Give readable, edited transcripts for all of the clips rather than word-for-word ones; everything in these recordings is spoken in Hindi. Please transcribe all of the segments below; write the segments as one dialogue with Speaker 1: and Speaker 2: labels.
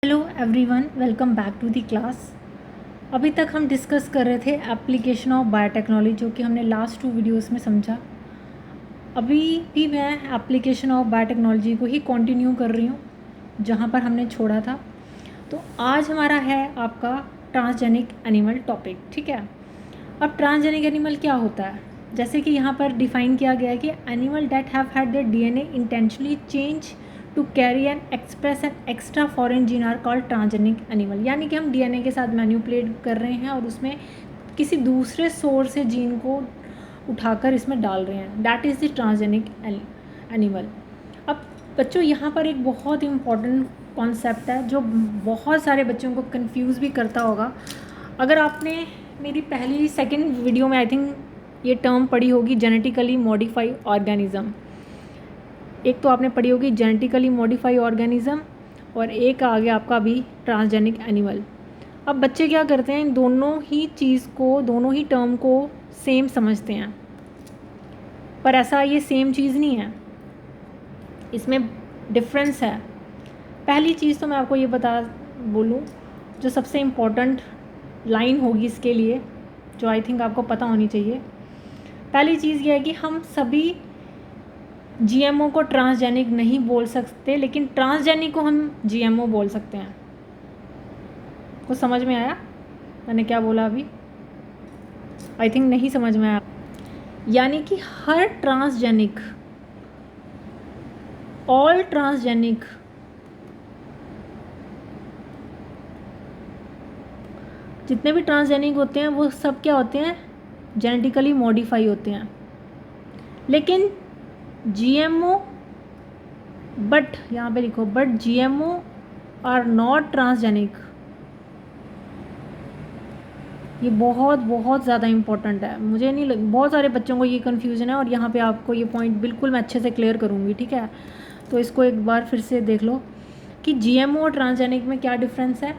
Speaker 1: Hello everyone, welcome back to the class. अभी तक हम डिस्कस कर रहे थे एप्लीकेशन ऑफ बायोटेक्नोलॉजी, जो कि हमने लास्ट 2 वीडियोस में समझा। अभी भी मैं एप्लीकेशन ऑफ बायोटेक्नोलॉजी को ही कंटिन्यू कर रही हूँ जहाँ पर हमने छोड़ा था। तो आज हमारा है आपका ट्रांसजेनिक एनिमल टॉपिक। ठीक है, अब ट्रांसजेनिक एनिमल क्या होता है? जैसे कि यहाँ पर डिफ़ाइन किया गया है कि animal that have had their DNA intentionally change to carry and express an extra foreign gene are called transgenic animal. यानी कि हम डीएनए के साथ मैन्युपुलेट कर रहे हैं और उसमें किसी दूसरे सोर्स से जीन को उठाकर इसमें डाल रहे हैं। That is the transgenic animal. अब बच्चों, यहाँ पर एक बहुत इम्पॉर्टेंट कॉन्सेप्ट है जो बहुत सारे बच्चों को कंफ्यूज भी करता होगा। अगर आपने मेरी पहली सेकंड वीडियो में आई थिंक ये टर्म पढ़ी होगी, जेनेटिकली मॉडिफाई ऑर्गेनिज्म। एक तो आपने पढ़ी होगी जेनेटिकली मॉडिफाई ऑर्गेनिज्म और एक आ गया आपका अभी ट्रांसजेनिक एनिमल। अब बच्चे क्या करते हैं, इन दोनों ही चीज़ को, दोनों ही टर्म को सेम समझते हैं, पर ऐसा ये सेम चीज़ नहीं है, इसमें डिफरेंस है। पहली चीज़ तो मैं आपको ये बोलूँ, जो सबसे इम्पोर्टेंट लाइन होगी इसके लिए, जो आई थिंक आपको पता होनी चाहिए। पहली चीज़ ये है कि हम सभी जीएमओ को ट्रांसजेनिक नहीं बोल सकते, लेकिन ट्रांसजेनिक को हम जीएमओ बोल सकते हैं। कुछ समझ में आया मैंने क्या बोला अभी? आई थिंक नहीं समझ में आया। यानी कि हर ट्रांसजेनिक, ऑल ट्रांसजेनिक, जितने भी ट्रांसजेनिक होते हैं वो सब क्या होते हैं? जेनेटिकली मॉडिफाई होते हैं। लेकिन जीएमओ, बट यहाँ पे लिखो, but GMO are not transgenic. ये बहुत बहुत ज़्यादा इम्पोर्टेंट है। मुझे नहीं बहुत सारे बच्चों को ये कन्फ्यूज़न है और यहाँ पे आपको ये पॉइंट बिल्कुल मैं अच्छे से क्लियर करूँगी। ठीक है, तो इसको एक बार फिर से देख लो कि जीएमओ और ट्रांसजेनिक में क्या डिफरेंस है।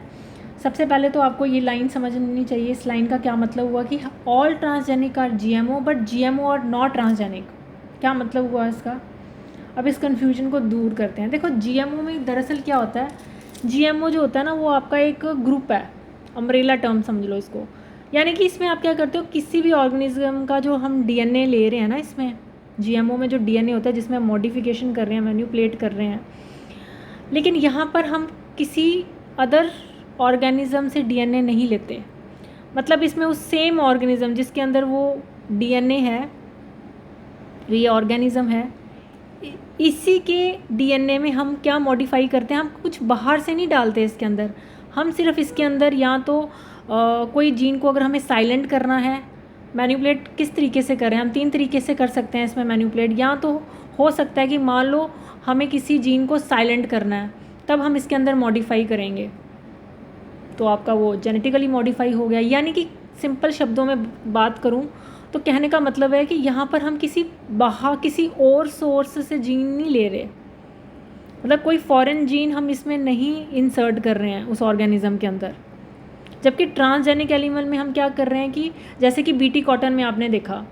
Speaker 1: सबसे पहले तो आपको ये लाइन समझनी चाहिए। इस लाइन का क्या मतलब हुआ कि all transgenic are GMO but GMO are not transgenic. क्या मतलब हुआ इसका? अब इस कन्फ्यूजन को दूर करते हैं। देखो, जीएमओ में दरअसल क्या होता है, जीएमओ जो होता है ना, वो आपका एक ग्रुप है, अम्ब्रेला टर्म समझ लो इसको। यानी कि इसमें आप क्या करते हो, किसी भी ऑर्गेनिज्म का जो हम डीएनए ले रहे हैं ना, इसमें जीएमओ में जो डीएनए होता है जिसमें मॉडिफिकेशन कर रहे हैं, मैन्युपुलेट कर रहे हैं, लेकिन यहाँ पर हम किसी अदर ऑर्गेनिज्म से डीएनए नहीं लेते। मतलब इसमें उस सेम ऑर्गेनिज्म जिसके अंदर वो डीएनए है, ये ऑर्गेनिज्म है, इसी के डीएनए में हम क्या मॉडिफाई करते हैं, हम कुछ बाहर से नहीं डालते इसके अंदर। हम सिर्फ इसके अंदर या तो कोई जीन को अगर हमें साइलेंट करना है, मैनिपुलेट किस तरीके से करें, हम 3 तरीके से कर सकते हैं इसमें मैनिपुलेट। या तो हो सकता है कि मान लो हमें किसी जीन को साइलेंट करना है, तब हम इसके अंदर मॉडिफाई करेंगे, तो आपका वो जेनेटिकली मॉडिफाई हो गया। यानी कि सिंपल शब्दों में बात करूं तो कहने का मतलब है कि यहाँ पर हम किसी और सोर्स से जीन नहीं ले रहे, मतलब कोई फॉरेन जीन हम इसमें नहीं इंसर्ट कर रहे हैं उस ऑर्गेनिज्म के अंदर। जबकि ट्रांसजेनिक एनिमल में हम क्या कर रहे हैं कि जैसे कि बीटी कॉटन में आपने देखा,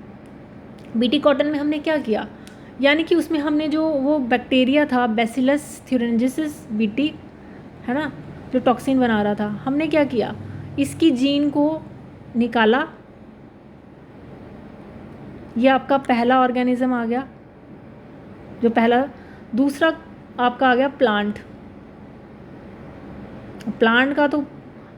Speaker 1: बीटी कॉटन में हमने क्या किया, यानी कि उसमें हमने जो वो बैक्टीरिया था बैसिलस थ्यूरेंजिसिस बीटी, है ना, जो टॉक्सिन बना रहा था, हमने क्या किया, इसकी जीन को निकाला। ये आपका पहला ऑर्गेनिज्म आ गया, जो पहला। दूसरा आपका आ गया प्लांट। प्लांट का तो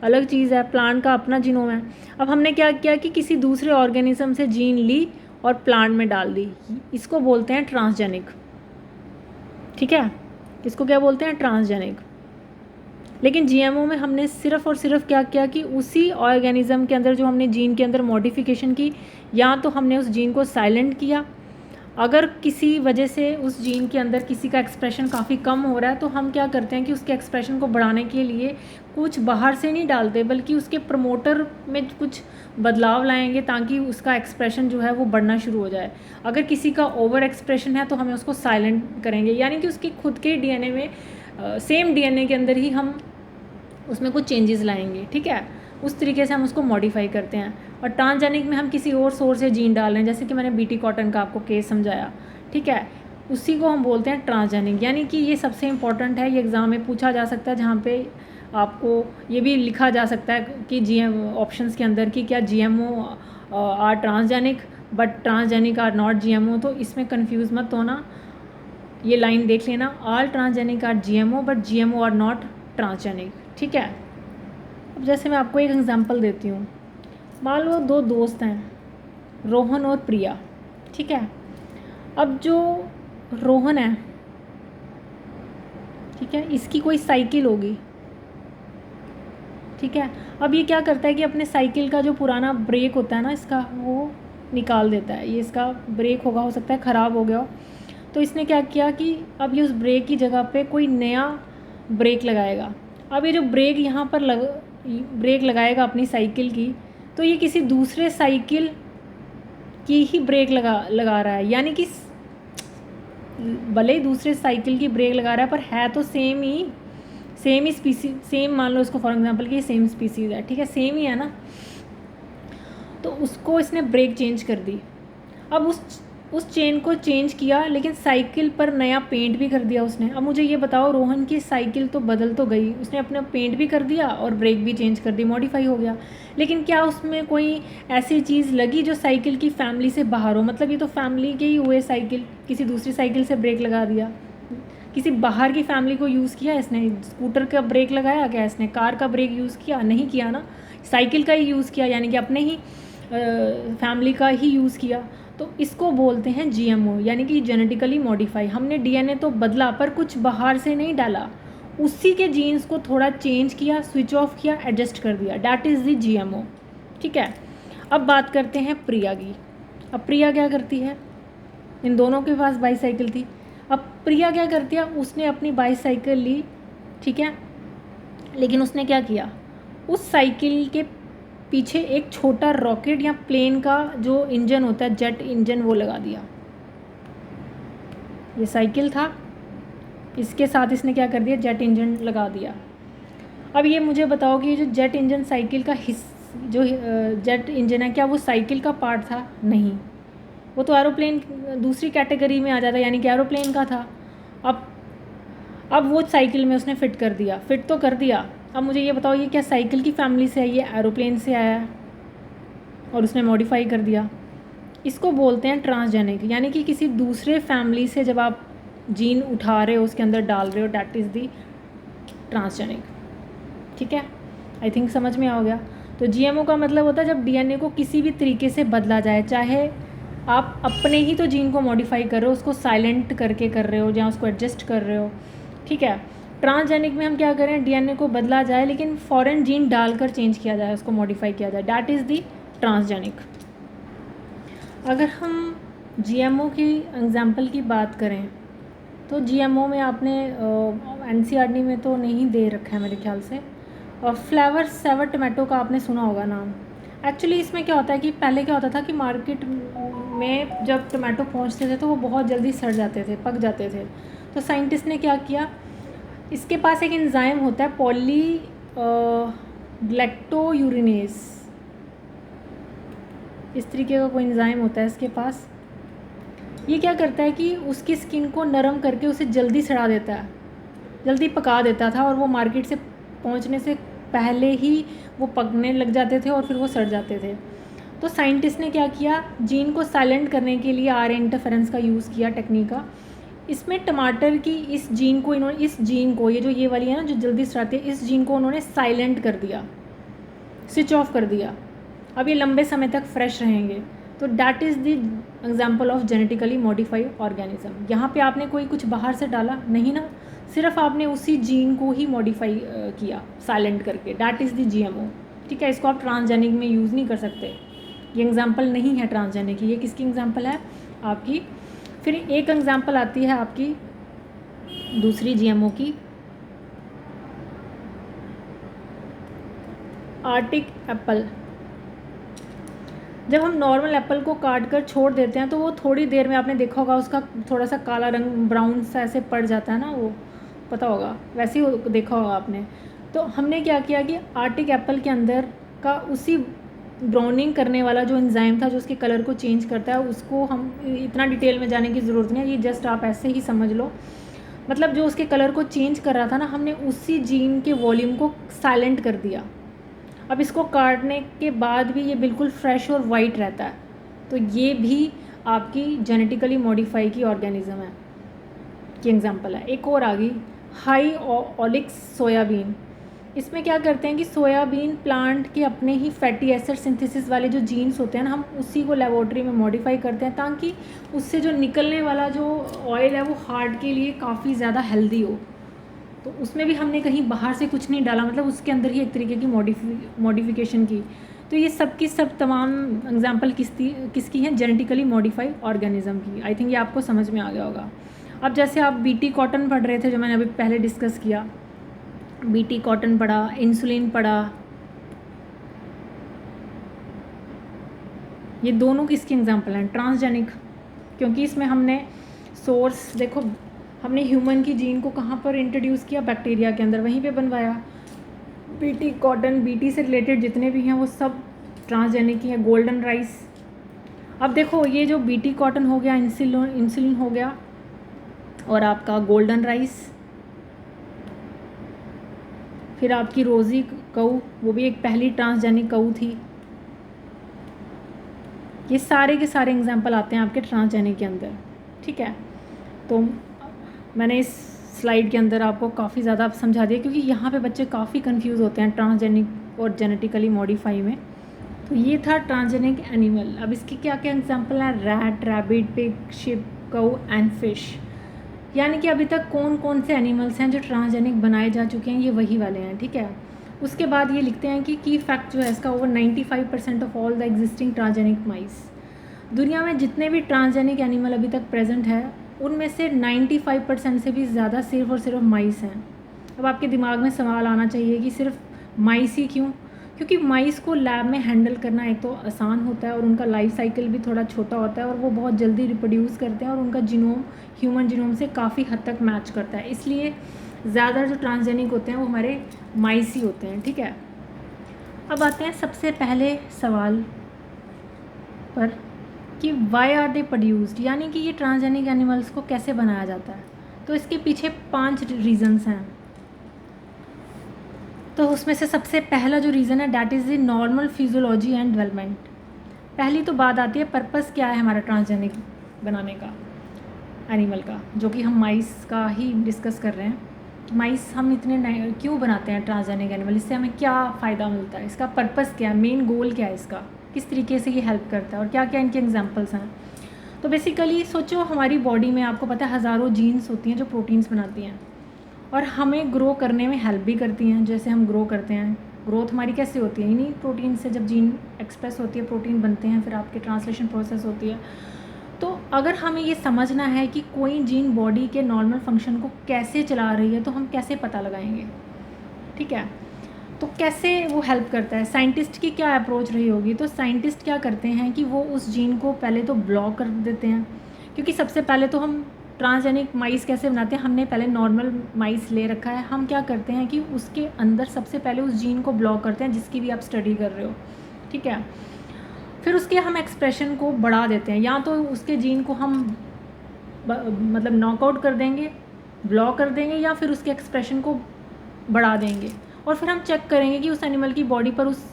Speaker 1: अलग चीज़ है, प्लांट का अपना जीनोम है। अब हमने क्या किया कि किसी दूसरे ऑर्गेनिज्म से जीन ली और प्लांट में डाल दी, इसको बोलते हैं ट्रांसजेनिक। ठीक है, इसको क्या बोलते हैं? ट्रांसजेनिक। लेकिन जीएमओ में हमने सिर्फ और सिर्फ क्या किया कि उसी ऑर्गेनिज्म के अंदर जो हमने जीन के अंदर मॉडिफिकेशन की, या तो हमने उस जीन को साइलेंट किया, अगर किसी वजह से उस जीन के अंदर किसी का एक्सप्रेशन काफ़ी कम हो रहा है, तो हम क्या करते हैं कि उसके एक्सप्रेशन को बढ़ाने के लिए कुछ बाहर से नहीं डालते, बल्कि उसके प्रमोटर में कुछ बदलाव लाएंगे ताकि उसका एक्सप्रेशन जो है वो बढ़ना शुरू हो जाए। अगर किसी का ओवर एक्सप्रेशन है तो हमें उसको साइलेंट करेंगे, यानी कि उसके खुद के डीएनए में, सेम डीएनए के अंदर ही हम उसमें कुछ चेंजेस लाएंगे। ठीक है, उस तरीके से हम उसको मॉडिफाई करते हैं। और ट्रांसजेनिक में हम किसी और सोर्स से जीन डाल रहे हैं, जैसे कि मैंने बीटी कॉटन का आपको केस समझाया। ठीक है, उसी को हम बोलते हैं ट्रांसजेनिक। यानी कि ये सबसे इंपॉर्टेंट है, ये एग्ज़ाम में पूछा जा सकता है, जहाँ पे आपको ये भी लिखा जा सकता है कि GM ऑप्शंस के अंदर कि क्या GMO are transgenic but transgenic are not GMO, तो इसमें कंफ्यूज मत होना, ये लाइन देख लेना, all transgenic are GMO but GMO are not transgenic, ठीक है। अब जैसे मैं आपको एक एग्जांपल देती हूँ, मान लो दो दोस्त हैं, रोहन और प्रिया, ठीक है। अब जो रोहन है, ठीक है, इसकी कोई साइकिल होगी, ठीक है। अब ये क्या करता है कि अपने साइकिल का जो पुराना ब्रेक होता है ना इसका, वो निकाल देता है। ये इसका ब्रेक होगा, हो सकता है ख़राब हो गया हो, तो इसने क्या किया कि अब ये उस ब्रेक की जगह पे कोई नया ब्रेक लगाएगा। अब ये जो ब्रेक यहाँ पर ब्रेक लगाएगा अपनी साइकिल की, तो ये किसी दूसरे साइकिल की ही ब्रेक लगा रहा है, यानी कि भले ही दूसरे साइकिल की ब्रेक लगा रहा है पर है तो सेम ही स्पीसीज, सेम मान लो इसको फॉर एग्जांपल कि सेम स्पीसीज है, ठीक है, सेम ही है ना। तो उसको इसने ब्रेक चेंज कर दी। अब उस चेन को चेंज किया, लेकिन साइकिल पर नया पेंट भी कर दिया उसने। अब मुझे ये बताओ, रोहन की साइकिल तो बदल तो गई, उसने अपना पेंट भी कर दिया और ब्रेक भी चेंज कर दी, मॉडिफाई हो गया, लेकिन क्या उसमें कोई ऐसी चीज़ लगी जो साइकिल की फैमिली से बाहर हो? मतलब ये तो फैमिली के ही हुए साइकिल, किसी दूसरी साइकिल से ब्रेक लगा दिया, किसी बाहर की फैमिली को यूज़ किया इसने? स्कूटर का ब्रेक लगाया क्या इसने? कार का ब्रेक यूज़ किया? नहीं किया ना, साइकिल का ही यूज़ किया, यानी कि अपने ही फैमिली का ही यूज़ किया। तो इसको बोलते हैं GMO, यानी कि जेनेटिकली मॉडिफाई। हमने DNA तो बदला पर कुछ बाहर से नहीं डाला, उसी के जीन्स को थोड़ा चेंज किया, स्विच ऑफ किया, एडजस्ट कर दिया, डैट इज़ द GMO, ठीक है। अब बात करते हैं प्रिया की। अब प्रिया क्या करती है, इन दोनों के पास बाईसाइकिल थी। अब प्रिया क्या करती है, उसने अपनी बाईसाइकिल ली, ठीक है, लेकिन उसने क्या किया, उस साइकिल के पीछे एक छोटा रॉकेट या प्लेन का जो इंजन होता है, जेट इंजन, वो लगा दिया। ये साइकिल था, इसके साथ इसने क्या कर दिया, जेट इंजन लगा दिया। अब ये मुझे बताओ कि ये जो जेट इंजन साइकिल का जो जेट इंजन है, क्या वो साइकिल का पार्ट था? नहीं, वो तो एरोप्लेन दूसरी कैटेगरी में आ जाता, यानी कि एरोप्लेन का था। अब वो साइकिल में उसने फ़िट कर दिया, फ़िट तो कर दिया। अब मुझे ये बताओ, ये क्या साइकिल की फैमिली से है, ये एरोप्लेन से आया है और उसने मॉडिफाई कर दिया। इसको बोलते हैं ट्रांसजेनिक, यानी कि किसी दूसरे फैमिली से जब आप जीन उठा रहे हो, उसके अंदर डाल रहे हो, डैट इज़ दी ट्रांसजेनिक, ठीक है। आई थिंक समझ में आ गया। तो GMO का मतलब होता है जब DNA को किसी भी तरीके से बदला जाए, चाहे आप अपने ही तो जीन को मॉडिफाई कर रहे हो, उसको साइलेंट करके कर रहे हो या उसको एडजस्ट कर रहे हो, ठीक है। ट्रांसजेनिक में हम क्या करें, DNA को बदला जाए लेकिन फॉरेन जीन डालकर चेंज किया जाए, उसको मॉडिफाई किया जाए, डैट इज़ दी ट्रांसजेनिक। अगर हम GMO की एग्जांपल की बात करें तो GMO में आपने NCERT में तो नहीं दे रखा है मेरे ख्याल से, और फ्लेवर सेवर टमाटो का आपने सुना होगा नाम। एक्चुअली इसमें क्या होता है कि पहले क्या होता था कि मार्केट में जब टमाटो पहुंचते थे तो वो बहुत जल्दी सड़ जाते थे, पक जाते थे। तो साइंटिस्ट ने क्या किया, इसके पास एक एंजाइम होता है पॉली ग्लैक्टोयूरिनेज, इस तरीके का कोई एंजाइम होता है इसके पास। ये क्या करता है कि उसकी स्किन को नरम करके उसे जल्दी सड़ा देता है, जल्दी पका देता था, और वो मार्केट से पहुंचने से पहले ही वो पकने लग जाते थे और फिर वो सड़ जाते थे। तो साइंटिस्ट ने क्या किया, जीन को साइलेंट करने के लिए RNA इंटरफेरेंस का यूज़ किया, टेक्निक का। इसमें टमाटर की इस जीन को इन्होंने, इस जीन को, ये जो ये वाली है ना जो जल्दी सड़ाती है, इस जीन को उन्होंने साइलेंट कर दिया, स्विच ऑफ कर दिया। अब ये लंबे समय तक फ्रेश रहेंगे। तो that is the example of genetically modified organism. यहाँ पे आपने कोई कुछ बाहर से डाला नहीं ना, सिर्फ आपने उसी जीन को ही मॉडिफाई किया साइलेंट करके, डैट इज़ द GMO, ठीक है। इसको आप ट्रांसजेनिक में यूज़ नहीं कर सकते, ये एग्जाम्पल नहीं है ट्रांसजेनिक की। ये किसकी एग्जाम्पल है, आपकी। फिर एक एग्जाम्पल आती है आपकी दूसरी GMO की, आर्टिक एप्पल। जब हम नॉर्मल एप्पल को काट कर छोड़ देते हैं तो वो थोड़ी देर में, आपने देखा होगा, उसका थोड़ा सा काला रंग, ब्राउन सा ऐसे पड़ जाता है ना, वो पता होगा, वैसे ही देखा होगा आपने। तो हमने क्या किया कि आर्टिक एप्पल के अंदर का उसी ब्राउनिंग करने वाला जो एंजाइम था, जो उसके कलर को चेंज करता है, उसको हम इतना डिटेल में जाने की ज़रूरत नहीं है, ये जस्ट आप ऐसे ही समझ लो। मतलब जो उसके कलर को चेंज कर रहा था ना, हमने उसी जीन के वॉल्यूम को साइलेंट कर दिया। अब इसको काटने के बाद भी ये बिल्कुल फ्रेश और वाइट रहता है। तो ये भी आपकी जेनेटिकली मॉडिफाई की ऑर्गेनिज्म है की एग्जांपल है। एक और आ गई हाई ओलिक्स सोयाबीन। इसमें क्या करते हैं कि सोयाबीन प्लांट के अपने ही फैटी एसिड सिंथेसिस वाले जो जीन्स होते हैं ना, हम उसी को लेबोरेटरी में मॉडिफाई करते हैं ताकि उससे जो निकलने वाला जो ऑयल है वो हार्ट के लिए काफ़ी ज़्यादा हेल्दी हो। तो उसमें भी हमने कहीं बाहर से कुछ नहीं डाला, मतलब उसके अंदर ही एक तरीके की मॉडिफिकेशन की। तो ये सब की सब तमाम एग्जांपल किसकी हैं? जेनेटिकली मॉडिफाइड ऑर्गेनिज्म की। आई थिंक ये आपको समझ में आ गया होगा। अब जैसे आप बीटी कॉटन पढ़ रहे थे, जो मैंने अभी पहले डिस्कस किया, बीटी कॉटन पढ़ा, इंसुलिन पढ़ा, ये दोनों किसकी एग्जांपल हैं? ट्रांसजेनिक। क्योंकि इसमें हमने सोर्स देखो, हमने ह्यूमन की जीन को कहाँ पर इंट्रोड्यूस किया? बैक्टीरिया के अंदर, वहीं पे बनवाया। बीटी कॉटन, बीटी से रिलेटेड जितने भी हैं वो सब ट्रांसजेनिक ही हैं। Golden rice. अब देखो ये जो बीटी कॉटन हो गया, इंसुलिन हो गया, और आपका गोल्डन राइस, फिर आपकी रोज़ी कऊ, वो भी एक पहली ट्रांसजेनिक कऊ थी। ये सारे के सारे एग्जाम्पल आते हैं आपके ट्रांसजेनिक के अंदर, ठीक है। तो मैंने इस स्लाइड के अंदर आपको काफ़ी ज़्यादा समझा दिया, क्योंकि यहाँ पे बच्चे काफ़ी कंफ्यूज होते हैं ट्रांसजेनिक और जेनेटिकली मॉडिफाई में। तो ये था ट्रांसजेनिक एनिमल। अब इसके क्या क्या एग्जाम्पल हैं? Rat, rabbit, pig, sheep, cow and fish. यानी कि अभी तक कौन कौन से एनिमल्स हैं जो ट्रांसजेनिक बनाए जा चुके हैं, ये वही वाले हैं, ठीक है। उसके बाद ये लिखते हैं कि की फैक्ट जो है इसका, over 95% of all the existing transgenic माइस। दुनिया में जितने भी ट्रांसजेनिक एनिमल अभी तक प्रेजेंट है, उनमें से 95% से भी ज़्यादा सिर्फ और सिर्फ माइस हैं। अब आपके दिमाग में सवाल आना चाहिए कि सिर्फ माइस ही क्यों? क्योंकि माइस को लैब में हैंडल करना एक तो आसान होता है, और उनका लाइफ साइकिल भी थोड़ा छोटा होता है, और वो बहुत जल्दी रिप्रोड्यूस करते हैं, और उनका जीनोम ह्यूमन जीनोम से काफ़ी हद तक मैच करता है। इसलिए ज़्यादा जो ट्रांसजेनिक होते हैं वो हमारे माइस ही होते हैं, ठीक है। अब आते हैं सबसे पहले सवाल पर कि वाई आर दे प्रोड्यूस्ड, यानी कि ये ट्रांसजेनिक एनिमल्स को कैसे बनाया जाता है। तो इसके पीछे 5 रीज़न्स हैं। तो उसमें से सबसे पहला जो रीज़न है, that is the normal physiology and development. पहली तो बात आती है पर्पस क्या है हमारा ट्रांसजेनिक बनाने का, एनिमल का, जो कि हम माइस का ही डिस्कस कर रहे हैं। माइस हम इतने क्यों बनाते हैं ट्रांसजेनिक एनिमल, इससे हमें क्या फ़ायदा मिलता है, इसका पर्पस क्या है, मेन गोल क्या है इसका, किस तरीके से ये हेल्प करता है, और क्या क्या इनके एग्जांपल्स हैं। तो बेसिकली सोचो, हमारी बॉडी में आपको पता है हज़ारों जीन्स होती हैं जो प्रोटीन्स बनाती हैं, और हमें ग्रो करने में हेल्प भी करती हैं। जैसे हम ग्रो करते हैं, ग्रोथ हमारी कैसे होती है? इन्हीं प्रोटीन से, जब जीन एक्सप्रेस होती है, प्रोटीन बनते हैं, फिर आपके ट्रांसलेशन प्रोसेस होती है। तो अगर हमें ये समझना है कि कोई जीन बॉडी के नॉर्मल फंक्शन को कैसे चला रही है, तो हम कैसे पता लगाएंगे, ठीक है। तो कैसे वो हेल्प करता है, साइंटिस्ट की क्या अप्रोच रही होगी? तो साइंटिस्ट क्या करते हैं कि वो उस जीन को पहले तो ब्लॉक कर देते हैं, क्योंकि सबसे पहले तो हम ट्रांसजेनिक माइस कैसे बनाते हैं, हमने पहले नॉर्मल माइस ले रखा है, हम क्या करते हैं कि उसके अंदर सबसे पहले उस जीन को ब्लॉक करते हैं जिसकी भी आप स्टडी कर रहे हो, ठीक है। फिर उसके हम एक्सप्रेशन को बढ़ा देते हैं, या तो उसके जीन को हम मतलब नॉकआउट कर देंगे, ब्लॉक कर देंगे, या फिर उसके एक्सप्रेशन को बढ़ा देंगे, और फिर हम चेक करेंगे कि उस एनिमल की बॉडी पर उस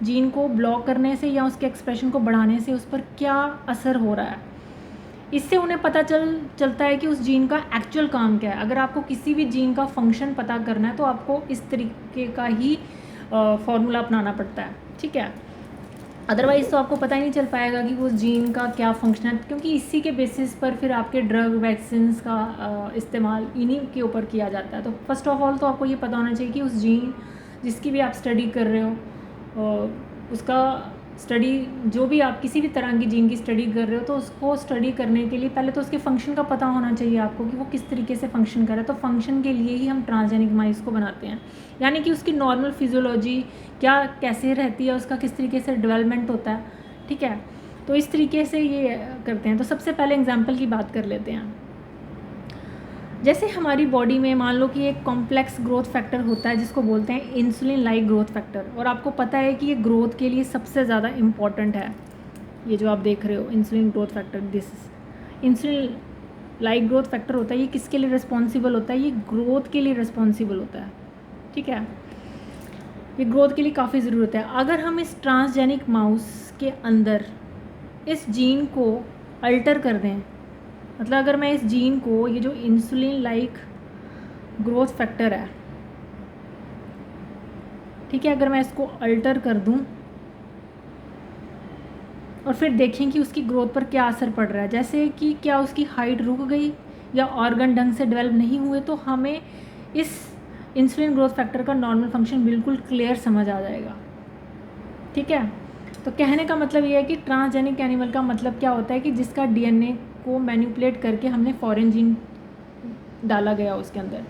Speaker 1: जीन को ब्लॉक करने से या उसके एक्सप्रेशन को बढ़ाने से उस पर क्या असर हो रहा है। इससे उन्हें पता चलता है कि उस जीन का एक्चुअल काम क्या है। अगर आपको किसी भी जीन का फंक्शन पता करना है तो आपको इस तरीके का ही फॉर्मूला अपनाना पड़ता है, ठीक है। अदरवाइज़ तो आपको पता ही नहीं चल पाएगा कि वो जीन का क्या फंक्शन है, क्योंकि इसी के बेसिस पर फिर आपके ड्रग वैक्सीन का इस्तेमाल इन्हीं के ऊपर किया जाता है। तो फर्स्ट ऑफ ऑल तो आपको ये पता होना चाहिए कि उस जीन जिसकी भी आप स्टडी कर रहे हो, उसका स्टडी, जो भी आप किसी भी तरह की जीन की स्टडी कर रहे हो, तो उसको स्टडी करने के लिए पहले तो उसके फंक्शन का पता होना चाहिए आपको कि वो किस तरीके से फंक्शन कर रहा है। तो फंक्शन के लिए ही हम ट्रांसजेनिक माइस को बनाते हैं, यानी कि उसकी नॉर्मल फिजियोलॉजी क्या कैसे रहती है, उसका किस तरीके से डेवलपमेंट होता है, ठीक है। तो इस तरीके से ये करते हैं। तो सबसे पहले एग्जाम्पल की बात कर लेते हैं। जैसे हमारी बॉडी में मान लो कि एक कॉम्प्लेक्स ग्रोथ फैक्टर होता है जिसको बोलते हैं इंसुलिन लाइक ग्रोथ फैक्टर, और आपको पता है कि ये ग्रोथ के लिए सबसे ज़्यादा इम्पॉर्टेंट है। ये जो आप देख रहे हो insulin growth factor, this insulin like growth factor होता है, ये किसके लिए रिस्पॉन्सिबल होता है? ये ग्रोथ के लिए रिस्पॉन्सिबल होता है, ठीक है। ये ग्रोथ के लिए काफ़ी ज़रूरत है। अगर हम इस ट्रांसजेनिक माउस के अंदर इस जीन को अल्टर कर दें, मतलब अगर मैं इस जीन को, ये जो इंसुलिन लाइक ग्रोथ फैक्टर है, ठीक है, अगर मैं इसको अल्टर कर दूं और फिर देखें कि उसकी ग्रोथ पर क्या असर पड़ रहा है, जैसे कि क्या उसकी हाइट रुक गई या ऑर्गन ढंग से डेवलप नहीं हुए, तो हमें इस इंसुलिन ग्रोथ फैक्टर का नॉर्मल फंक्शन बिल्कुल क्लियर समझ आ जाएगा, ठीक है। तो कहने का मतलब ये है कि ट्रांसजेनिक एनिमल का मतलब क्या होता है कि जिसका डीएनए को मैनिपुलेट करके हमने फॉरेन जीन डाला गया उसके अंदर।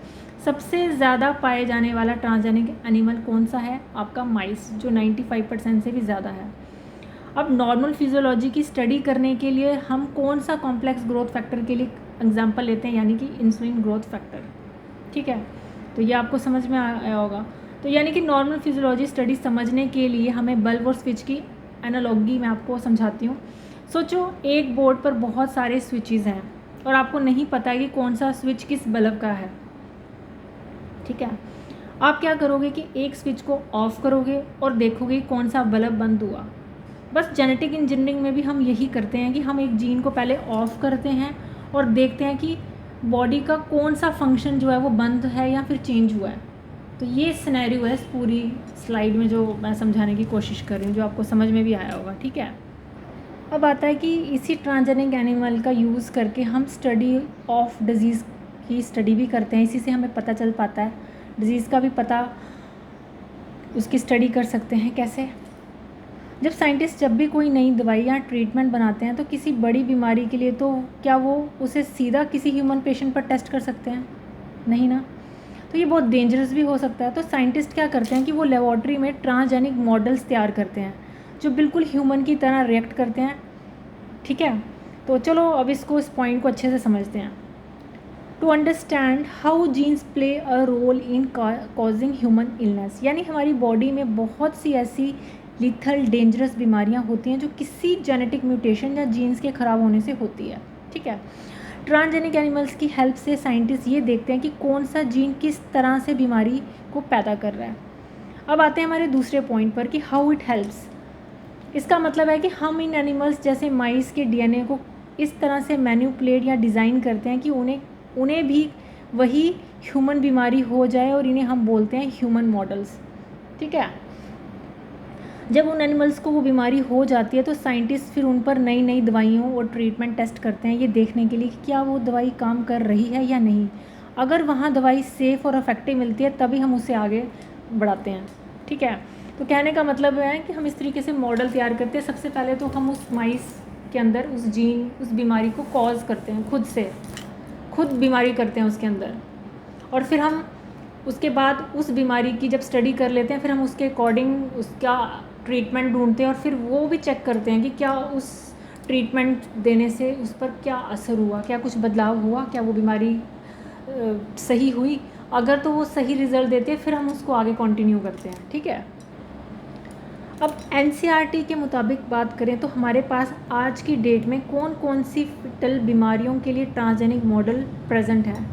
Speaker 1: सबसे ज़्यादा पाए जाने वाला ट्रांसजेनिक एनिमल कौन सा है? आपका माइस, जो 95% से भी ज़्यादा है। अब नॉर्मल फिजियोलॉजी की स्टडी करने के लिए हम कौन सा कॉम्प्लेक्स ग्रोथ फैक्टर के लिए एग्जांपल लेते हैं, यानी कि इंसुलिन ग्रोथ फैक्टर, ठीक है। तो ये आपको समझ में आया होगा। तो यानी कि नॉर्मल फिजियोलॉजी स्टडी समझने के लिए हमें बल्ब और स्विच की एनालॉगी मैं आपको समझाती हूँ। सोचो एक बोर्ड पर बहुत सारे स्विचेस हैं और आपको नहीं पता कि कौन सा स्विच किस बल्ब का है, ठीक है। आप क्या करोगे कि एक स्विच को ऑफ करोगे और देखोगे कौन सा बल्ब बंद हुआ। बस जेनेटिक इंजीनियरिंग में भी हम यही करते हैं कि हम एक जीन को पहले ऑफ करते हैं और देखते हैं कि बॉडी का कौन सा फंक्शन जो है वो बंद है या फिर चेंज हुआ है। तो ये सिनेरियो है इस पूरी स्लाइड में जो मैं समझाने की कोशिश कर रही हूँ, जो आपको समझ में भी आया होगा, ठीक है। अब आता है कि इसी ट्रांसजेनिक एनिमल का यूज़ करके हम स्टडी ऑफ डिजीज़ की स्टडी भी करते हैं। इसी से हमें पता चल पाता है, डिज़ीज़ का भी पता, उसकी स्टडी कर सकते हैं। कैसे? जब साइंटिस्ट जब भी कोई नई दवाई या ट्रीटमेंट बनाते हैं तो किसी बड़ी बीमारी के लिए, तो क्या वो उसे सीधा किसी ह्यूमन पेशेंट पर टेस्ट कर सकते हैं? नहीं ना। तो ये बहुत डेंजरस भी हो सकता है। तो साइंटिस्ट क्या करते हैं कि वो लेबॉर्ट्री में ट्रांसजेनिक मॉडल्स तैयार करते हैं जो बिल्कुल ह्यूमन की तरह रिएक्ट करते हैं, ठीक है। तो चलो अब इस पॉइंट को अच्छे से समझते हैं। To understand how genes play a role in causing human illness, यानी हमारी बॉडी में बहुत सी ऐसी लीथल डेंजरस बीमारियां होती हैं जो किसी जेनेटिक म्यूटेशन या जीन्स के ख़राब होने से होती है, ठीक है। ट्रांसजेनिक एनिमल्स की हेल्प से साइंटिस्ट ये देखते हैं कि कौन सा जीन किस तरह से बीमारी को पैदा कर रहा है। अब आते हैं हमारे दूसरे पॉइंट पर कि हाउ इट हेल्प्स। इसका मतलब है कि हम इन एनिमल्स जैसे माइस के डीएनए को इस तरह से मैनिपुलेट या डिज़ाइन करते हैं कि उन्हें भी वही ह्यूमन बीमारी हो जाए, और इन्हें हम बोलते हैं ह्यूमन मॉडल्स, ठीक है। जब उन एनिमल्स को वो बीमारी हो जाती है तो साइंटिस्ट फिर उन पर नई नई दवाइयों और ट्रीटमेंट टेस्ट करते हैं, ये देखने के लिए कि क्या वो दवाई काम कर रही है या नहीं। अगर वहाँ दवाई सेफ़ और इफेक्टिव मिलती है तभी हम उसे आगे बढ़ाते हैं, ठीक है। तो कहने का मतलब है कि हम इस तरीके से मॉडल तैयार करते हैं। सबसे पहले तो हम उस माइस के अंदर उस जीन, उस बीमारी को कॉज करते हैं, खुद बीमारी करते हैं उसके अंदर, और फिर हम उसके बाद उस बीमारी की जब स्टडी कर लेते हैं फिर हम उसके अकॉर्डिंग उसका ट्रीटमेंट ढूंढते हैं, और फिर वो भी चेक करते हैं कि क्या उस ट्रीटमेंट देने से उस पर क्या असर हुआ, क्या कुछ बदलाव हुआ, क्या वो बीमारी सही हुई। अगर तो वो सही रिज़ल्ट देते हैं फिर हम उसको आगे कंटिन्यू करते हैं, ठीक है। अब एनसीईआरटी के मुताबिक बात करें तो हमारे पास आज की डेट में कौन कौन सी फिटल बीमारियों के लिए ट्रांसजेनिक मॉडल प्रेजेंट है।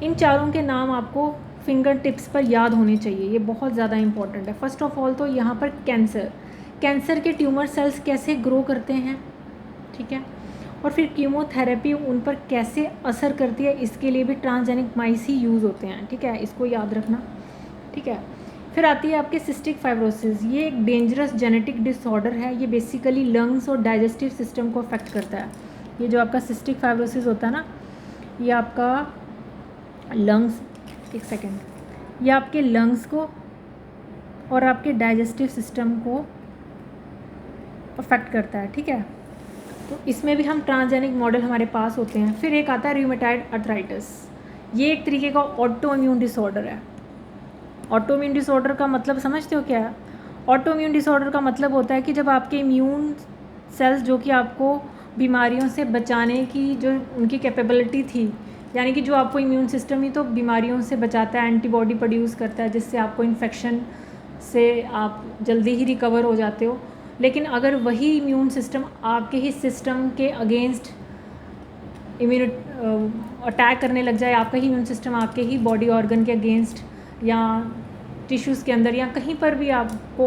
Speaker 1: इन चारों के नाम आपको फिंगर टिप्स पर याद होने चाहिए, ये बहुत ज़्यादा इंपॉर्टेंट है। फर्स्ट ऑफ ऑल तो यहाँ पर कैंसर के ट्यूमर सेल्स कैसे ग्रो करते हैं, ठीक है, और फिर कीमोथेरेपी उन पर कैसे असर करती है, इसके लिए भी ट्रांसजेनिक माइस ही यूज़ होते हैं, ठीक है, इसको याद रखना, ठीक है। फिर आती है आपके सिस्टिक फाइब्रोसिस, ये एक डेंजरस जेनेटिक डिसऑर्डर है। ये बेसिकली लंग्स और डाइजेस्टिव सिस्टम को अफेक्ट करता है। ये जो आपका सिस्टिक फाइब्रोसिस होता है ना, ये आपका लंग्स, एक सेकेंड, ये आपके लंग्स को और आपके डाइजेस्टिव सिस्टम को अफेक्ट करता है, ठीक है। तो इसमें भी हम ट्रांसजेनिक मॉडल हमारे पास होते हैं। फिर एक आता है रूमेटॉइड अर्थराइटिस, ये एक तरीके का ऑटो इम्यून डिसऑर्डर है। ऑटो इम्यून डिसऑर्डर का मतलब समझते हो क्या है? ऑटो इम्यून डिसऑर्डर का मतलब होता है कि जब आपके इम्यून सेल्स जो कि आपको बीमारियों से बचाने की जो उनकी कैपेबिलिटी थी, यानी कि जो आपको इम्यून सिस्टम ही तो बीमारियों से बचाता है, एंटीबॉडी प्रोड्यूस करता है जिससे आपको इन्फेक्शन से आप जल्दी ही रिकवर हो जाते हो। लेकिन अगर वही इम्यून सिस्टम आपके ही सिस्टम के अगेंस्ट अटैक करने लग जाए, आपका ही इम्यून सिस्टम आपके ही बॉडी ऑर्गन के अगेंस्ट या टिश्यूज़ के अंदर या कहीं पर भी आपको